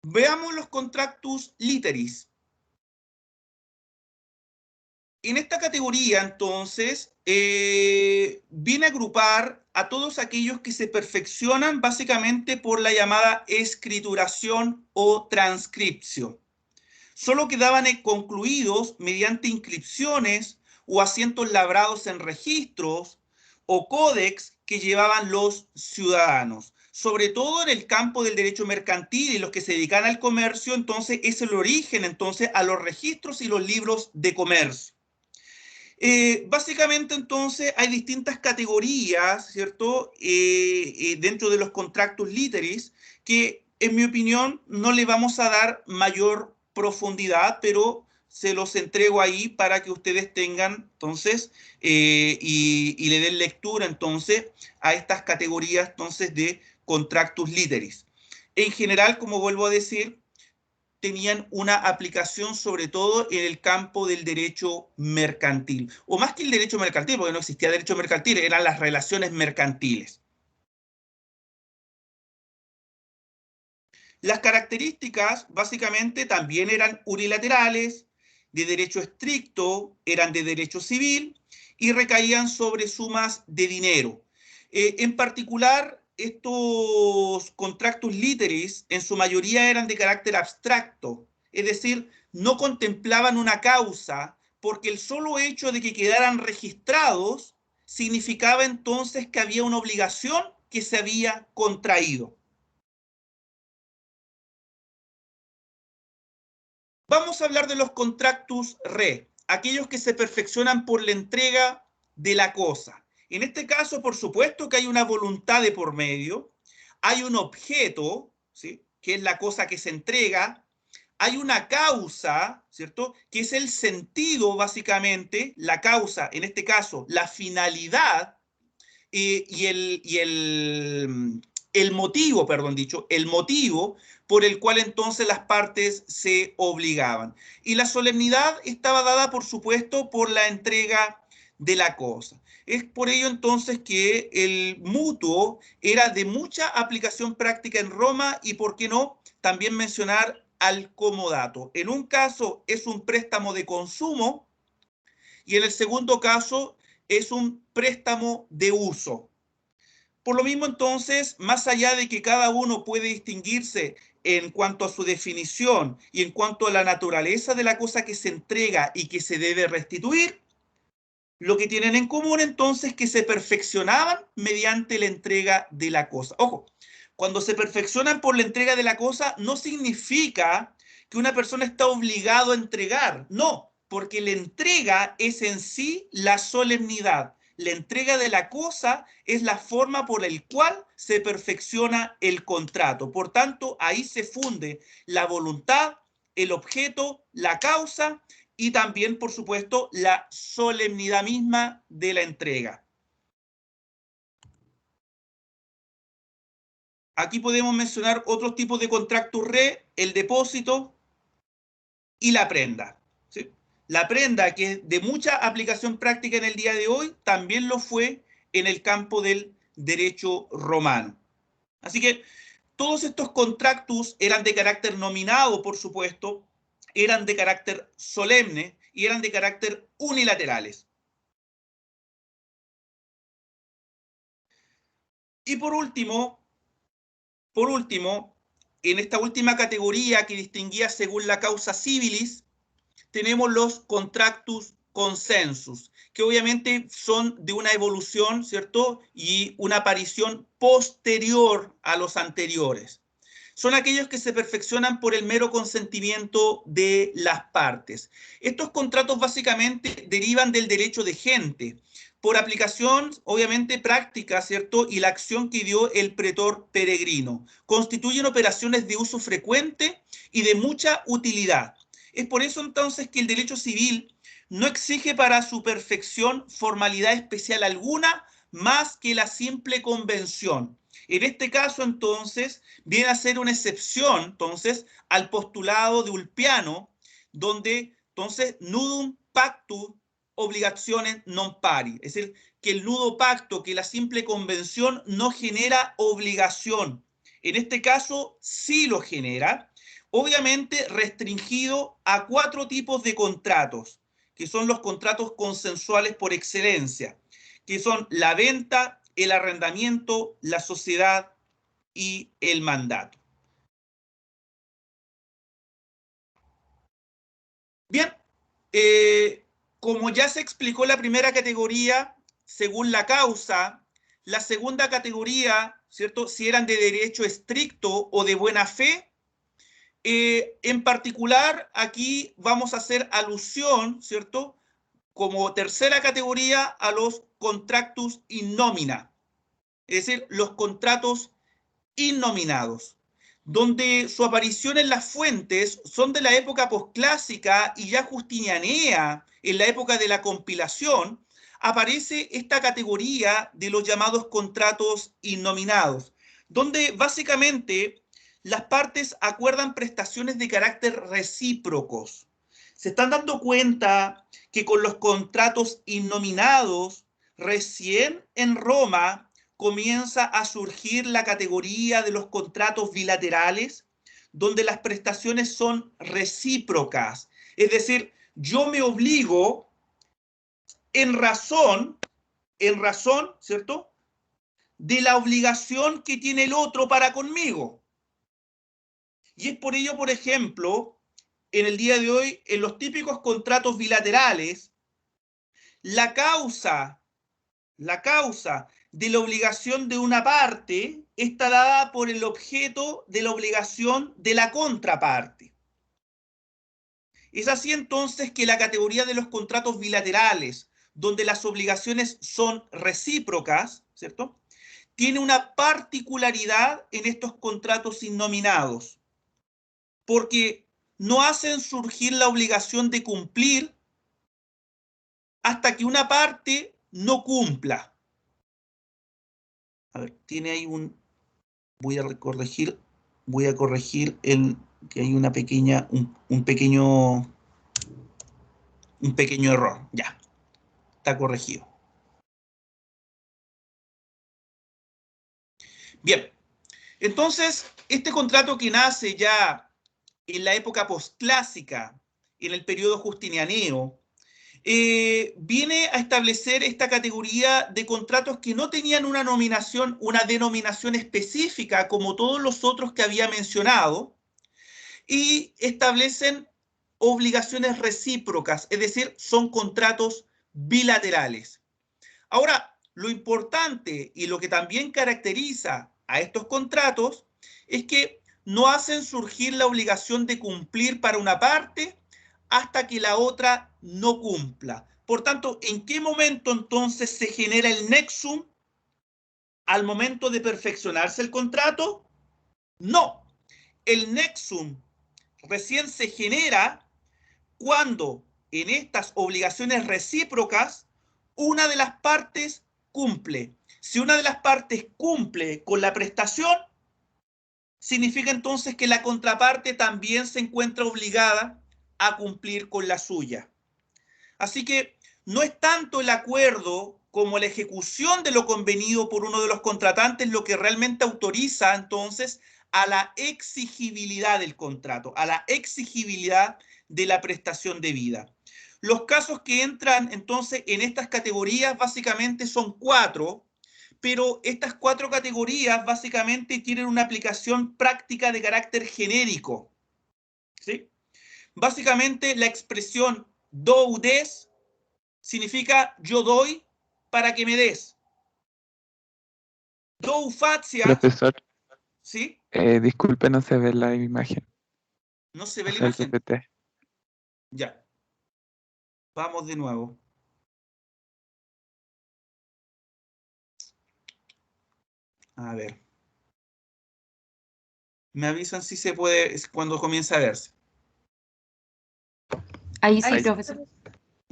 Veamos los contractus literis. En esta categoría, entonces, viene a agrupar a todos aquellos que se perfeccionan básicamente por la llamada escrituración o transcripción. Solo quedaban concluidos mediante inscripciones o asientos labrados en registros o códex que llevaban los ciudadanos. Sobre todo en el campo del derecho mercantil y los que se dedican al comercio, entonces es el origen entonces a los registros y los libros de comercio. Básicamente, entonces, hay distintas categorías, ¿cierto?, dentro de los contractus literis, que, en mi opinión, no le vamos a dar mayor profundidad, pero se los entrego ahí para que ustedes tengan, entonces, y le den lectura, entonces, a estas categorías, entonces, de contractus literis. En general, como vuelvo a decir, tenían una aplicación sobre todo en el campo del derecho mercantil, o más que el derecho mercantil, porque no existía derecho mercantil, eran las relaciones mercantiles. Las características básicamente también eran unilaterales, de derecho estricto, eran de derecho civil y recaían sobre sumas de dinero. En particular, estos contractus literis en su mayoría eran de carácter abstracto, es decir, no contemplaban una causa porque el solo hecho de que quedaran registrados significaba entonces que había una obligación que se había contraído. Vamos a hablar de los contractus re, aquellos que se perfeccionan por la entrega de la cosa. En este caso, por supuesto que hay una voluntad de por medio, hay un objeto, ¿sí?, que es la cosa que se entrega, hay una causa, ¿cierto?, que es el sentido, básicamente, la causa, en este caso, la finalidad, y el motivo, perdón dicho, el motivo por el cual entonces las partes se obligaban. Y la solemnidad estaba dada, por supuesto, por la entrega de la cosa. Es por ello entonces que el mutuo era de mucha aplicación práctica en Roma y, ¿por qué no?, también mencionar al comodato. En un caso es un préstamo de consumo y en el segundo caso es un préstamo de uso. Por lo mismo, entonces, más allá de que cada uno puede distinguirse en cuanto a su definición y en cuanto a la naturaleza de la cosa que se entrega y que se debe restituir, lo que tienen en común entonces es que se perfeccionaban mediante la entrega de la cosa. Ojo, cuando se perfeccionan por la entrega de la cosa no significa que una persona está obligado a entregar, no, porque la entrega es en sí la solemnidad. La entrega de la cosa es la forma por la cual se perfecciona el contrato. Por tanto, ahí se funde la voluntad, el objeto, la causa y también, por supuesto, la solemnidad misma de la entrega. Aquí podemos mencionar otros tipos de contractus re, el depósito y la prenda, ¿sí? La prenda, que es de mucha aplicación práctica en el día de hoy, también lo fue en el campo del derecho romano. Así que todos estos contractus eran de carácter nominado, por supuesto, eran de carácter solemne y eran de carácter unilaterales. Y por último, en esta última categoría que distinguía según la causa civilis, tenemos los contractus consensus, que obviamente son de una evolución, ¿cierto?, y una aparición posterior a los anteriores. Son aquellos que se perfeccionan por el mero consentimiento de las partes. Estos contratos básicamente derivan del derecho de gente, por aplicación, obviamente, práctica, ¿cierto?, y la acción que dio el pretor peregrino. Constituyen operaciones de uso frecuente y de mucha utilidad. Es por eso entonces que el derecho civil no exige para su perfección formalidad especial alguna más que la simple convención. En este caso, entonces, viene a ser una excepción, entonces, al postulado de Ulpiano, donde, entonces, nudum pactum obligationes non pari. Es decir, que el nudo pacto, que la simple convención no genera obligación. En este caso, sí lo genera, obviamente restringido a 4 tipos de contratos, que son los contratos consensuales por excelencia, que son la venta, el arrendamiento, la sociedad y el mandato. Bien, como ya se explicó la primera categoría, según la causa, la segunda categoría, ¿cierto? Si eran de derecho estricto o de buena fe, en particular aquí vamos a hacer alusión, ¿cierto? Como tercera categoría a los contractus in nomina, es decir, los contratos innominados, donde su aparición en las fuentes son de la época posclásica y ya justinianea, en la época de la compilación, aparece esta categoría de los llamados contratos innominados, donde básicamente las partes acuerdan prestaciones de carácter recíprocos. Se están dando cuenta que con los contratos innominados, recién en Roma, comienza a surgir la categoría de los contratos bilaterales, donde las prestaciones son recíprocas. Es decir, yo me obligo en razón, ¿cierto?, de la obligación que tiene el otro para conmigo. Y es por ello, por ejemplo, en el día de hoy, en los típicos contratos bilaterales, la causa de la obligación de una parte está dada por el objeto de la obligación de la contraparte. Es así entonces que la categoría de los contratos bilaterales, donde las obligaciones son recíprocas, ¿cierto?, tiene una particularidad en estos contratos innominados, porque no hacen surgir la obligación de cumplir hasta que una parte no cumpla. A ver, tiene ahí un... Voy a corregir el que hay una pequeña, un pequeño error. Ya, está corregido. Bien, entonces, este contrato que nace ya en la época posclásica, en el periodo justinianeo, viene a establecer esta categoría de contratos que no tenían una denominación específica como todos los otros que había mencionado, y establecen obligaciones recíprocas, es decir, son contratos bilaterales. Ahora, lo importante y lo que también caracteriza a estos contratos es que no hacen surgir la obligación de cumplir para una parte hasta que la otra no cumpla. Por tanto, ¿en qué momento entonces se genera el nexum? ¿Al momento de perfeccionarse el contrato? No. El nexum recién se genera cuando en estas obligaciones recíprocas una de las partes cumple. Si una de las partes cumple con la prestación, significa entonces que la contraparte también se encuentra obligada a cumplir con la suya. Así que no es tanto el acuerdo como la ejecución de lo convenido por uno de los contratantes lo que realmente autoriza entonces a la exigibilidad del contrato, a la exigibilidad de la prestación debida. Los casos que entran entonces en estas categorías básicamente son 4, pero estas 4 categorías básicamente tienen una aplicación práctica de carácter genérico, ¿sí? Básicamente la expresión do des significa yo doy para que me des. Do facia, Profesor, ¿sí? disculpe, no se ve la imagen. No se ve O la sea, el imagen. PPT. Ya. Vamos de nuevo. A ver. Me avisan si se puede cuando comienza a verse. Ahí sí, profesor.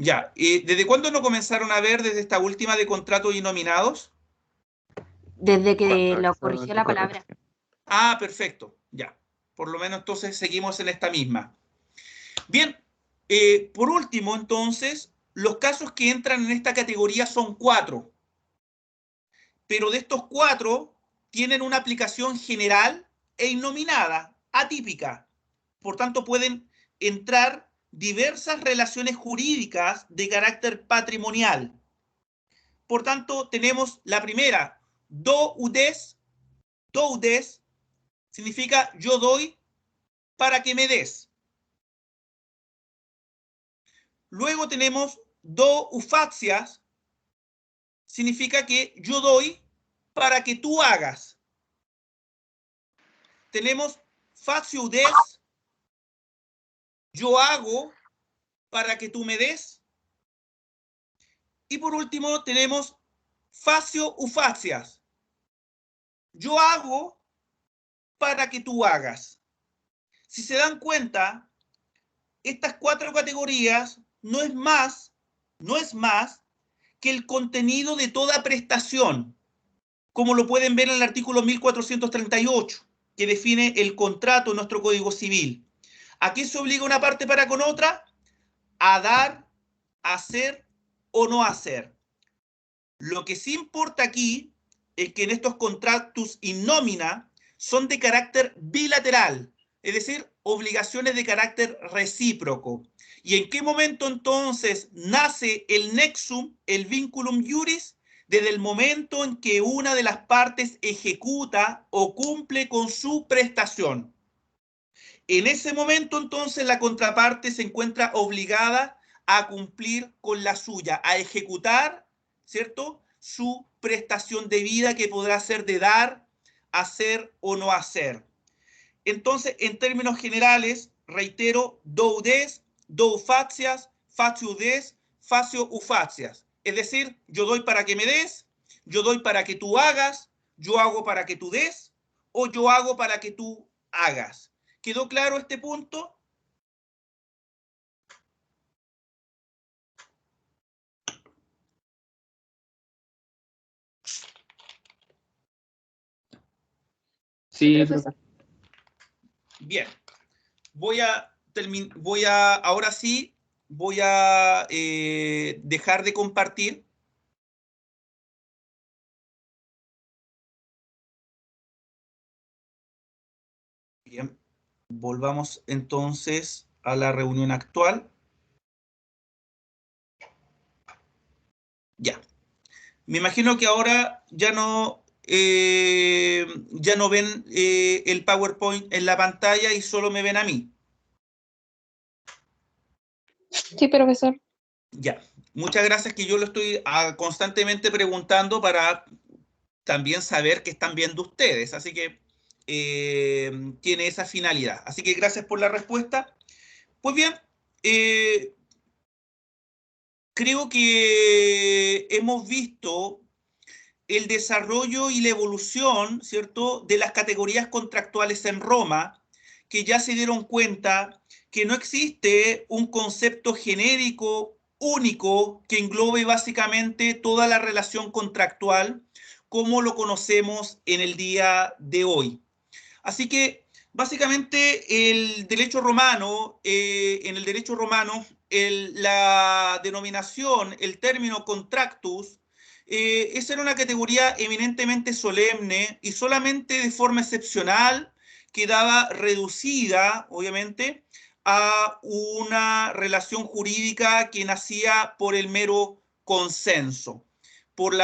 Ya, ¿desde cuándo no comenzaron a ver desde esta última de contratos y nominados? Desde Cuando que lo hizo corrigió la la palabra. corrección. Ah, perfecto, ya. Por lo menos entonces seguimos en esta misma. Bien, por último entonces, los casos que entran en esta categoría son 4. Pero de estos 4 tienen una aplicación general e innominada, atípica. Por tanto, pueden entrar diversas relaciones jurídicas de carácter patrimonial. Por tanto, tenemos la primera, do udes. Do udes significa yo doy para que me des. Luego tenemos do ufacias, significa que yo doy para que tú hagas. Tenemos facio udes, yo hago para que tú me des. Y por último tenemos facio ufacias, yo hago para que tú hagas. Si se dan cuenta, estas 4 categorías no es más que el contenido de toda prestación, como lo pueden ver en el artículo 1438, que define el contrato en nuestro Código Civil. ¿A qué se obliga una parte para con otra? A dar, hacer o no hacer. Lo que sí importa aquí es que en estos contratos in nomina son de carácter bilateral, es decir, obligaciones de carácter recíproco. ¿Y en qué momento entonces nace el nexum, el vinculum iuris? Desde el momento en que una de las partes ejecuta o cumple con su prestación. En ese momento entonces la contraparte se encuentra obligada a cumplir con la suya, a ejecutar, ¿cierto?, su prestación debida, que podrá ser de dar, hacer o no hacer. Entonces, en términos generales, reitero, do udes, do ufacias, facio udes, facio ufacias. Es decir, yo doy para que me des, yo doy para que tú hagas, yo hago para que tú des, o yo hago para que tú hagas. ¿Quedó claro este punto? Sí, profesor. Bien. Ahora sí, voy a dejar de compartir. Bien, volvamos entonces a la reunión actual. Ya. Me imagino que ahora ya no ven el PowerPoint en la pantalla y solo me ven a mí. Sí, profesor. Ya. Muchas gracias, que yo lo estoy constantemente preguntando para también saber qué están viendo ustedes. Así que tiene esa finalidad. Así que gracias por la respuesta. Pues bien, creo que hemos visto el desarrollo y la evolución, ¿cierto?, de las categorías contractuales en Roma, que ya se dieron cuenta que no existe un concepto genérico único que englobe básicamente toda la relación contractual como lo conocemos en el día de hoy. Así que básicamente el derecho romano, en el derecho romano, la denominación, el término contractus, esa era una categoría eminentemente solemne y solamente de forma excepcional quedaba reducida, obviamente, a una relación jurídica que nacía por el mero consenso, por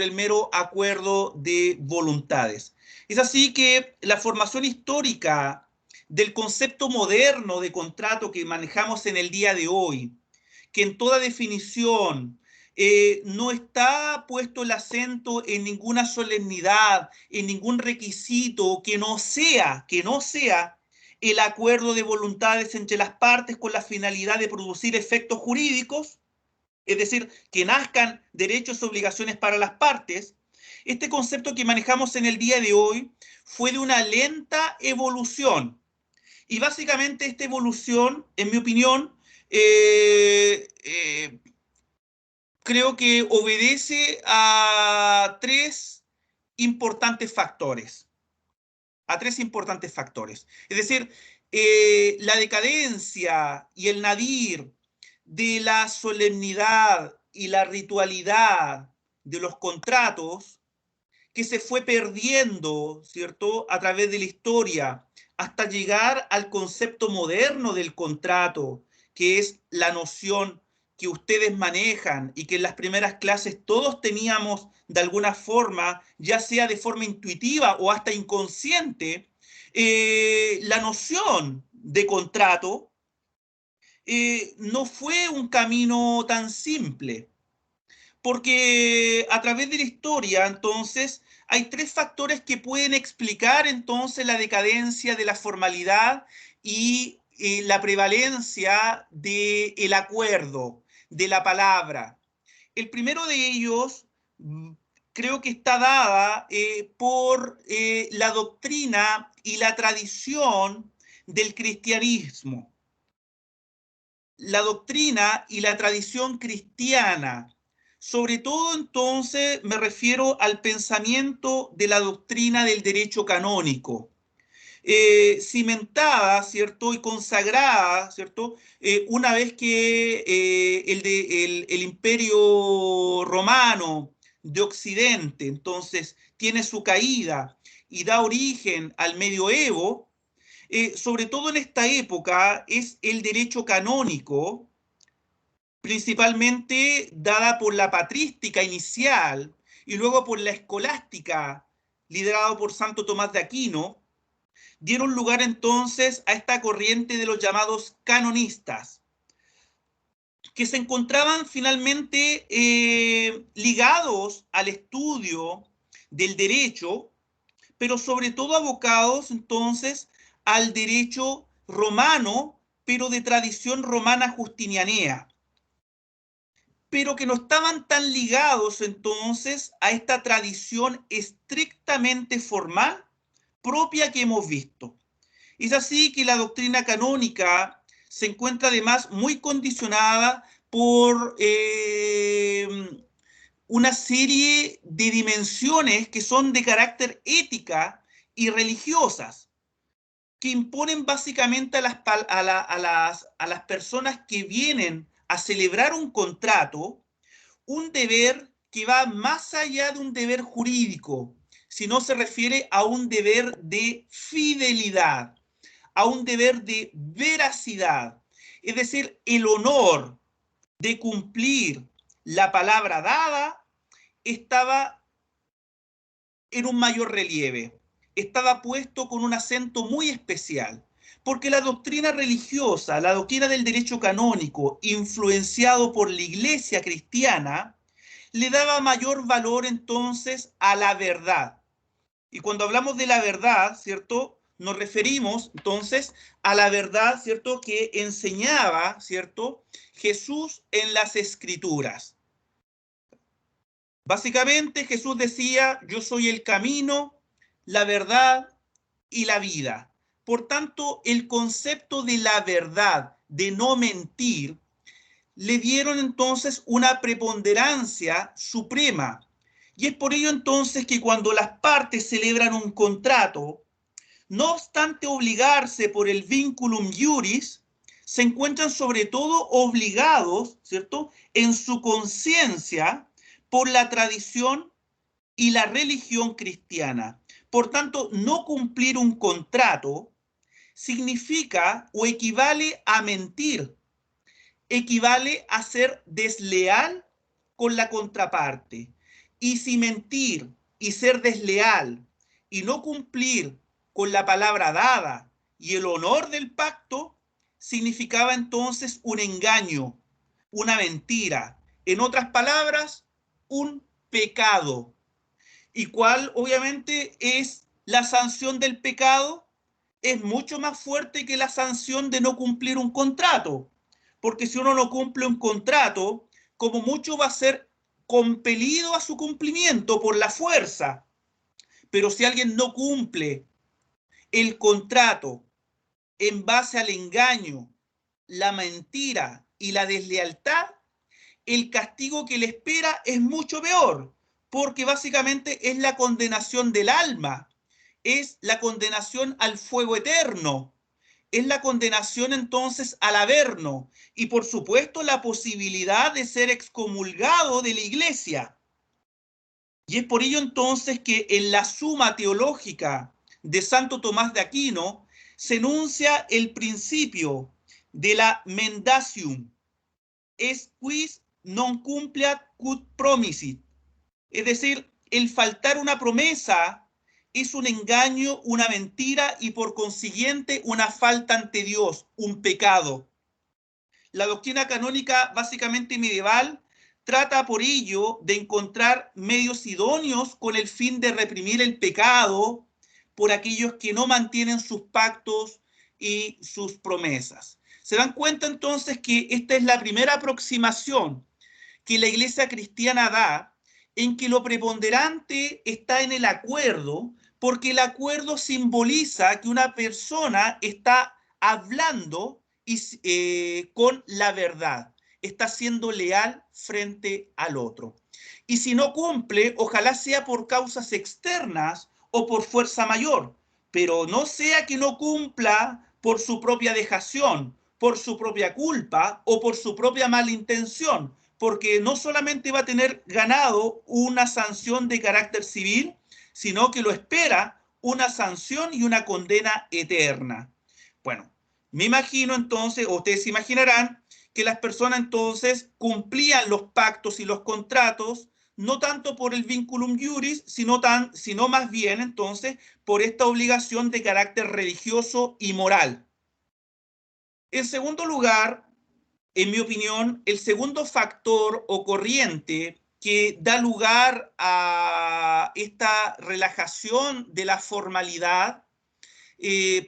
el mero acuerdo de voluntades. Es así que la formación histórica del concepto moderno de contrato que manejamos en el día de hoy, que en toda definición no está puesto el acento en ninguna solemnidad, en ningún requisito que no sea el acuerdo de voluntades entre las partes con la finalidad de producir efectos jurídicos, es decir, que nazcan derechos y obligaciones para las partes. Este concepto que manejamos en el día de hoy fue de una lenta evolución. Y básicamente esta evolución, en mi opinión, creo que obedece a tres importantes factores. Es decir, la decadencia y el nadir de la solemnidad y la ritualidad de los contratos que se fue perdiendo, ¿cierto?, a través de la historia, hasta llegar al concepto moderno del contrato, que es la noción que ustedes manejan y que en las primeras clases todos teníamos de alguna forma, ya sea de forma intuitiva o hasta inconsciente, la noción de contrato no fue un camino tan simple, porque a través de la historia, entonces, hay tres factores que pueden explicar entonces la decadencia de la formalidad y la prevalencia del acuerdo, de la palabra. El primero de ellos creo que está dada por la doctrina y la tradición del cristianismo. La doctrina y la tradición cristiana. Sobre todo, entonces, me refiero al pensamiento de la doctrina del derecho canónico, cimentada, ¿cierto?, y consagrada, ¿cierto?, una vez que el Imperio Romano de Occidente, entonces, tiene su caída y da origen al medioevo, sobre todo en esta época, es el derecho canónico, principalmente dada por la patrística inicial y luego por la escolástica, liderado por Santo Tomás de Aquino, dieron lugar entonces a esta corriente de los llamados canonistas, que se encontraban finalmente ligados al estudio del derecho, pero sobre todo abocados entonces al derecho romano, pero de tradición romana justinianea, pero que no estaban tan ligados entonces a esta tradición estrictamente formal propia que hemos visto. Es así que la doctrina canónica se encuentra además muy condicionada por una serie de dimensiones que son de carácter ética y religiosas, que imponen básicamente a las personas que vienen a celebrar un contrato un deber que va más allá de un deber jurídico, sino se refiere a un deber de fidelidad, a un deber de veracidad, es decir, el honor de cumplir la palabra dada estaba en un mayor relieve, estaba puesto con un acento muy especial, porque la doctrina religiosa, la doctrina del derecho canónico, influenciado por la iglesia cristiana, le daba mayor valor entonces a la verdad. Y cuando hablamos de la verdad, ¿cierto?, nos referimos entonces a la verdad, ¿cierto?, que enseñaba, ¿cierto?, Jesús en las Escrituras. Básicamente Jesús decía, yo soy el camino, la verdad y la vida. Por tanto, el concepto de la verdad, de no mentir, le dieron entonces una preponderancia suprema. Y es por ello entonces que cuando las partes celebran un contrato, no obstante obligarse por el vinculum iuris, se encuentran sobre todo obligados, ¿cierto?, en su conciencia por la tradición y la religión cristiana. Por tanto, no cumplir un contrato significa o equivale a mentir, equivale a ser desleal con la contraparte. Y si mentir y ser desleal y no cumplir con la palabra dada y el honor del pacto, significaba entonces un engaño, una mentira. En otras palabras, un pecado. ¿Y cuál obviamente es la sanción del pecado? Es mucho más fuerte que la sanción de no cumplir un contrato. Porque si uno no cumple un contrato, como mucho va a ser compelido a su cumplimiento por la fuerza. Pero si alguien no cumple el contrato en base al engaño la mentira y la deslealtad, el castigo que le espera es mucho peor, porque básicamente es la condenación del alma, es la condenación al fuego eterno, es la condenación entonces al averno y por supuesto la posibilidad de ser excomulgado de la iglesia. Y es por ello entonces que en la Suma Teológica de Santo Tomás de Aquino se enuncia el principio de la mendacium, es quis non cumpliat quod promisit. Es decir, el faltar una promesa es un engaño, una mentira y por consiguiente una falta ante Dios, un pecado. La doctrina canónica básicamente medieval trata por ello de encontrar medios idóneos con el fin de reprimir el pecado por aquellos que no mantienen sus pactos y sus promesas. Se dan cuenta entonces que esta es la primera aproximación que la Iglesia cristiana da, en que lo preponderante está en el acuerdo, porque el acuerdo simboliza que una persona está hablando con la verdad, está siendo leal frente al otro. Y si no cumple, ojalá sea por causas externas o por fuerza mayor, pero no sea que no cumpla por su propia dejación, por su propia culpa o por su propia mala intención, porque no solamente va a tener ganado una sanción de carácter civil, sino que lo espera una sanción y una condena eterna. Bueno, me imagino entonces, o ustedes se imaginarán, que las personas entonces cumplían los pactos y los contratos, no tanto por el vinculum iuris, sino más bien entonces por esta obligación de carácter religioso y moral. En segundo lugar, en mi opinión, el segundo factor o corriente que da lugar a esta relajación de la formalidad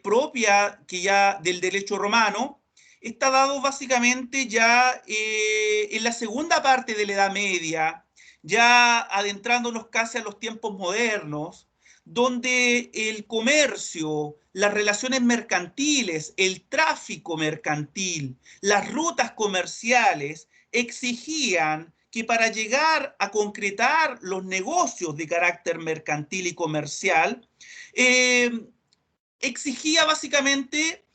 propia que ya del derecho romano está dado básicamente ya en la segunda parte de la Edad Media, ya adentrándonos casi a los tiempos modernos, donde el comercio, las relaciones mercantiles, el tráfico mercantil, las rutas comerciales exigían que para llegar a concretar los negocios de carácter mercantil y comercial, exigía básicamente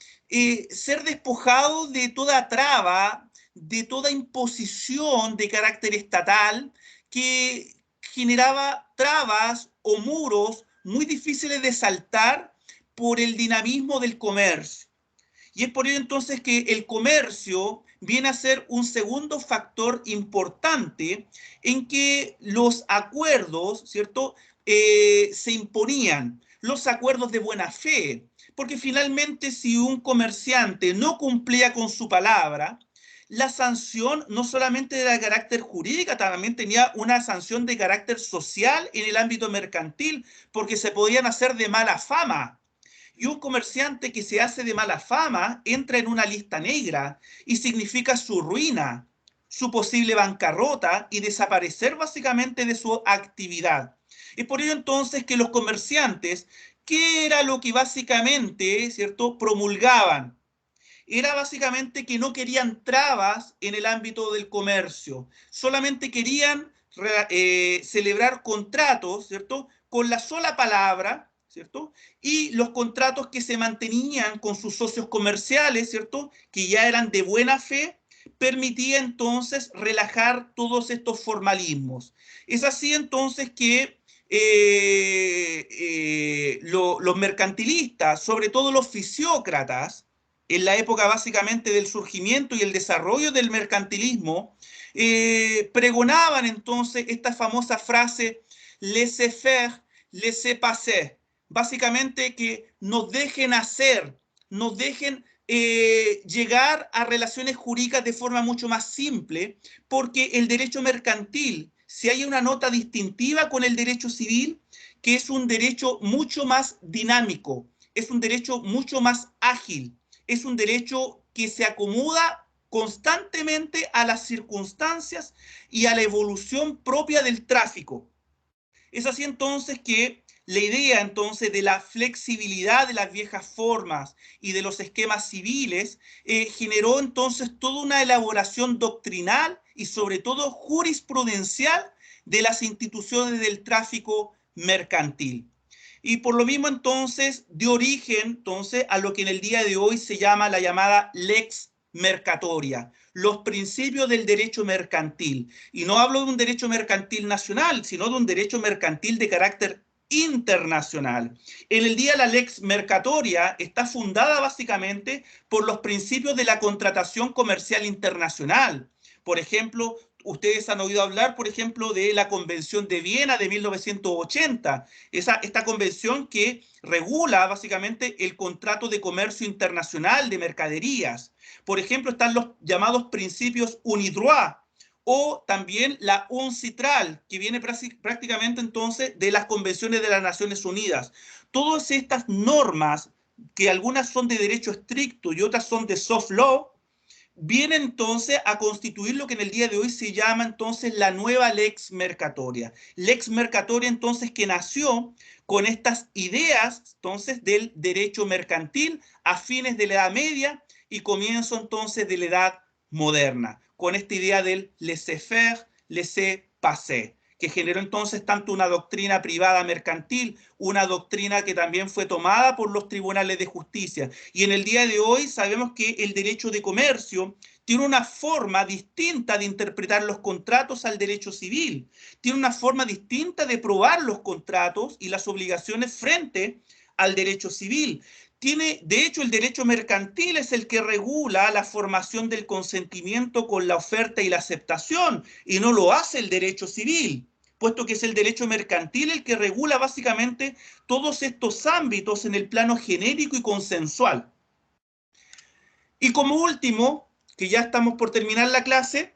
ser despojado de toda traba, de toda imposición de carácter estatal que generaba trabas o muros muy difíciles de saltar por el dinamismo del comercio. Y es por ello entonces que el comercio viene a ser un segundo factor importante en que los acuerdos, ¿cierto?, se imponían, los acuerdos de buena fe, porque finalmente si un comerciante no cumplía con su palabra, la sanción no solamente era de carácter jurídico, también tenía una sanción de carácter social en el ámbito mercantil, porque se podían hacer de mala fama. Y un comerciante que se hace de mala fama entra en una lista negra y significa su ruina, su posible bancarrota y desaparecer básicamente de su actividad. Es por ello entonces que los comerciantes, ¿qué era lo que básicamente, ¿cierto?, promulgaban? Era básicamente que no querían trabas en el ámbito del comercio, solamente querían celebrar contratos, ¿cierto?, con la sola palabra, ¿cierto? Y los contratos que se mantenían con sus socios comerciales, ¿cierto?, que ya eran de buena fe, permitía entonces relajar todos estos formalismos. Es así entonces que los mercantilistas, sobre todo los fisiócratas, en la época básicamente del surgimiento y el desarrollo del mercantilismo, pregonaban entonces esta famosa frase laissez-faire, laissez-passer, básicamente que nos dejen hacer, nos dejen llegar a relaciones jurídicas de forma mucho más simple, porque el derecho mercantil, si hay una nota distintiva con el derecho civil, que es un derecho mucho más dinámico, es un derecho mucho más ágil, es un derecho que se acomoda constantemente a las circunstancias y a la evolución propia del tráfico. Es así entonces que la idea entonces de la flexibilidad de las viejas formas y de los esquemas civiles generó entonces toda una elaboración doctrinal y sobre todo jurisprudencial de las instituciones del tráfico mercantil. Y por lo mismo entonces dio origen entonces a lo que en el día de hoy se llama la llamada lex mercatoria, los principios del derecho mercantil. Y no hablo de un derecho mercantil nacional, sino de un derecho mercantil de carácter internacional. En el día la lex mercatoria está fundada básicamente por los principios de la contratación comercial internacional. Por ejemplo, ustedes han oído hablar, por ejemplo, de la Convención de Viena de 1980, esta convención que regula básicamente el contrato de comercio internacional de mercaderías. Por ejemplo, están los llamados principios UNIDROIT, o también la UNCITRAL, que viene prácticamente entonces de las convenciones de las Naciones Unidas. Todas estas normas, que algunas son de derecho estricto y otras son de soft law, viene entonces a constituir lo que en el día de hoy se llama entonces la nueva lex mercatoria. Lex mercatoria entonces que nació con estas ideas entonces del derecho mercantil a fines de la Edad Media y comienzo entonces de la Edad Moderna, con esta idea del laissez-faire, laissez-passer, que generó entonces tanto una doctrina privada mercantil, una doctrina que también fue tomada por los tribunales de justicia. Y en el día de hoy sabemos que el derecho de comercio tiene una forma distinta de interpretar los contratos al derecho civil, tiene una forma distinta de probar los contratos y las obligaciones frente al derecho civil. De hecho, el derecho mercantil es el que regula la formación del consentimiento con la oferta y la aceptación, y no lo hace el derecho civil, puesto que es el derecho mercantil el que regula básicamente todos estos ámbitos en el plano genérico y consensual. Y como último, que ya estamos por terminar la clase,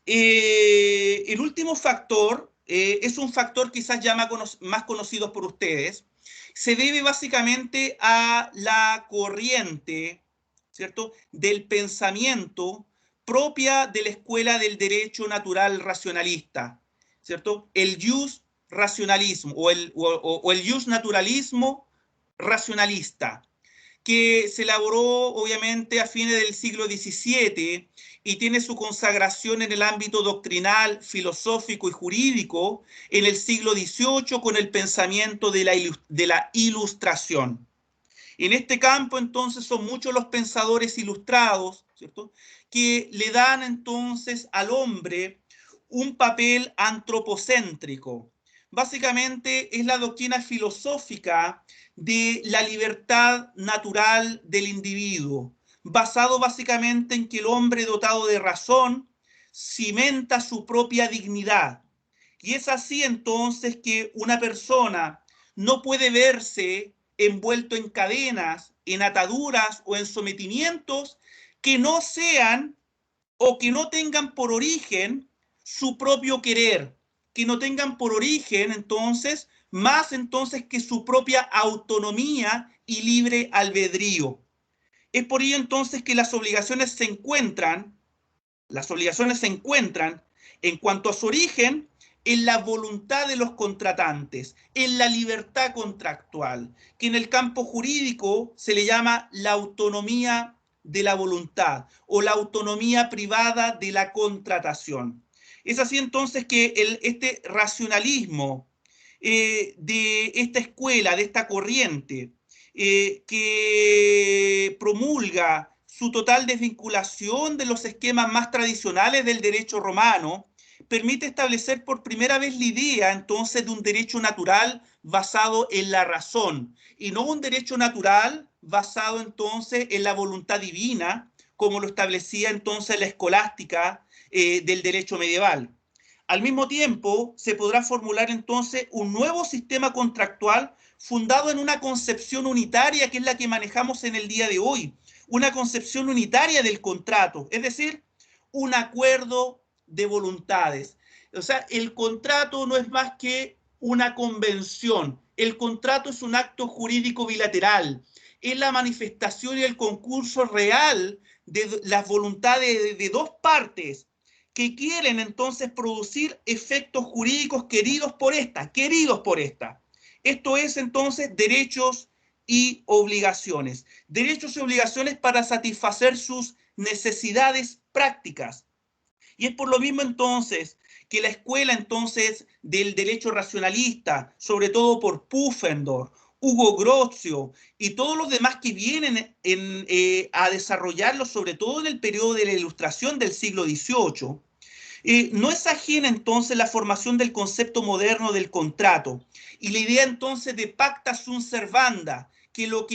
el último factor es un factor quizás ya más conocido por ustedes. Se debe básicamente a la corriente, ¿cierto?, del pensamiento propia de la escuela del derecho natural racionalista, ¿cierto? El jus racionalismo o el jus naturalismo racionalista, que se elaboró obviamente a fines del siglo XVII y tiene su consagración en el ámbito doctrinal, filosófico y jurídico en el siglo XVIII con el pensamiento de la Ilustración. En este campo entonces son muchos los pensadores ilustrados, ¿cierto?, que le dan entonces al hombre un papel antropocéntrico. Básicamente es la doctrina filosófica de la libertad natural del individuo, basado básicamente en que el hombre dotado de razón cimenta su propia dignidad. Y es así entonces que una persona no puede verse envuelto en cadenas, en ataduras o en sometimientos que no sean o que no tengan por origen su propio querer, que no tengan por origen entonces más entonces que su propia autonomía y libre albedrío. Es por ello entonces que las obligaciones se encuentran en cuanto a su origen en la voluntad de los contratantes, en la libertad contractual, que en el campo jurídico se le llama la autonomía de la voluntad o la autonomía privada de la contratación. Es así entonces que este racionalismo de esta escuela, de esta corriente, que promulga su total desvinculación de los esquemas más tradicionales del derecho romano, permite establecer por primera vez la idea entonces de un derecho natural basado en la razón y no un derecho natural basado entonces en la voluntad divina, como lo establecía entonces la escolástica del derecho medieval. Al mismo tiempo, se podrá formular entonces un nuevo sistema contractual fundado en una concepción unitaria que es la que manejamos en el día de hoy, una concepción unitaria del contrato, es decir, un acuerdo de voluntades. O sea, el contrato no es más que una convención. El contrato es un acto jurídico bilateral. Es la manifestación y el concurso real de las voluntades de dos partes que quieren entonces producir efectos jurídicos queridos por esta. Esto es entonces derechos y obligaciones. Derechos y obligaciones para satisfacer sus necesidades prácticas. Y es por lo mismo entonces que la escuela entonces del derecho racionalista, sobre todo por Pufendorf, Hugo Grozio y todos los demás que vienen a desarrollarlo, sobre todo en el periodo de la Ilustración del siglo XVIII, no es ajena entonces la formación del concepto moderno del contrato y la idea entonces de pacta sunt servanda, que lo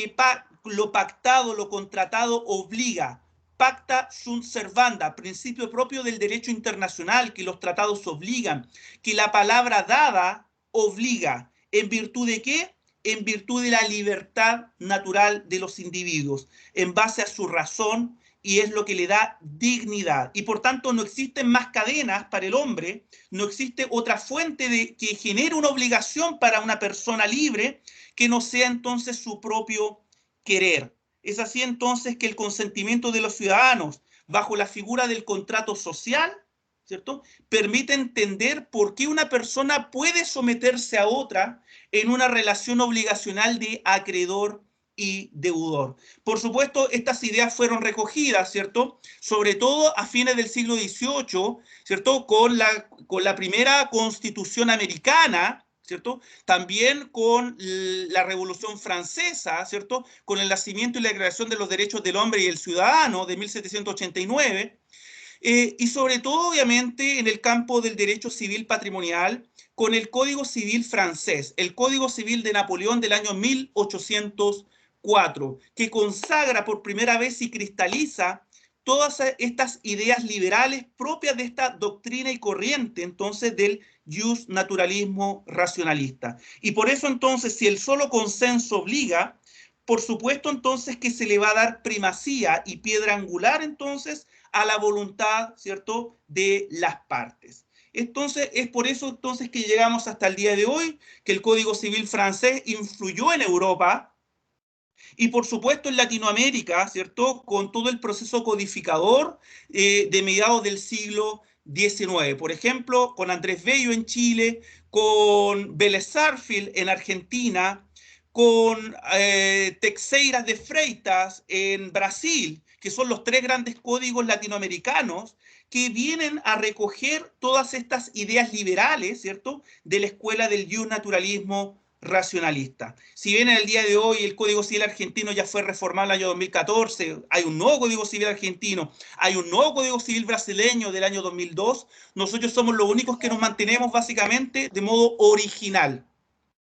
pactado, lo contratado obliga. Pacta sunt servanda, principio propio del derecho internacional, que los tratados obligan, que la palabra dada obliga. ¿En virtud de qué? En virtud de la libertad natural de los individuos, en base a su razón, y es lo que le da dignidad. Y por tanto no existen más cadenas para el hombre, no existe otra fuente que genere una obligación para una persona libre que no sea entonces su propio querer. Es así entonces que el consentimiento de los ciudadanos bajo la figura del contrato social, ¿cierto?, permite entender por qué una persona puede someterse a otra en una relación obligacional de acreedor y deudor. Por supuesto, estas ideas fueron recogidas, ¿cierto?, sobre todo a fines del siglo XVIII, ¿cierto?, con la primera Constitución americana, ¿cierto?, también con la Revolución Francesa, ¿cierto?, con el nacimiento y la creación de los derechos del hombre y el ciudadano de 1789, y sobre todo, obviamente, en el campo del derecho civil patrimonial, con el Código Civil francés, el Código Civil de Napoleón del año 1804, que consagra por primera vez y cristaliza todas estas ideas liberales propias de esta doctrina y corriente, entonces, del justnaturalismo racionalista. Y por eso, entonces, si el solo consenso obliga, por supuesto, entonces, que se le va a dar primacía y piedra angular, entonces, a la voluntad, ¿cierto?, de las partes. Entonces, es por eso entonces que llegamos hasta el día de hoy, que el Código Civil francés influyó en Europa y, por supuesto, en Latinoamérica, ¿cierto?, con todo el proceso codificador de mediados del siglo XIX. Por ejemplo, con Andrés Bello en Chile, con Vélez Sarsfield en Argentina, con Teixeira de Freitas en Brasil, que son los tres grandes códigos latinoamericanos que vienen a recoger todas estas ideas liberales, ¿cierto?, de la escuela del justnaturalismo racionalista. Si bien en el día de hoy el Código Civil argentino ya fue reformado en el año 2014, hay un nuevo Código Civil argentino, hay un nuevo Código Civil brasileño del año 2002, nosotros somos los únicos que nos mantenemos básicamente de modo original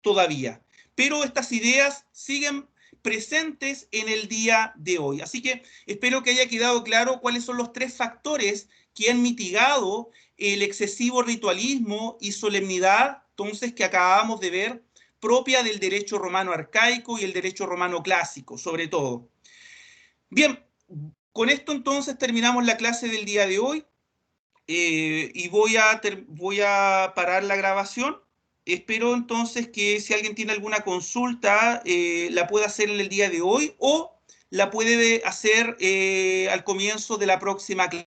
todavía. Pero estas ideas siguen presentes en el día de hoy. Así que espero que haya quedado claro cuáles son los tres factores que han mitigado el excesivo ritualismo y solemnidad, entonces, que acabamos de ver, propia del derecho romano arcaico y el derecho romano clásico, sobre todo. Bien, con esto entonces terminamos la clase del día de hoy y voy a parar la grabación. Espero entonces que si alguien tiene alguna consulta, la pueda hacer en el día de hoy o la puede hacer al comienzo de la próxima clase.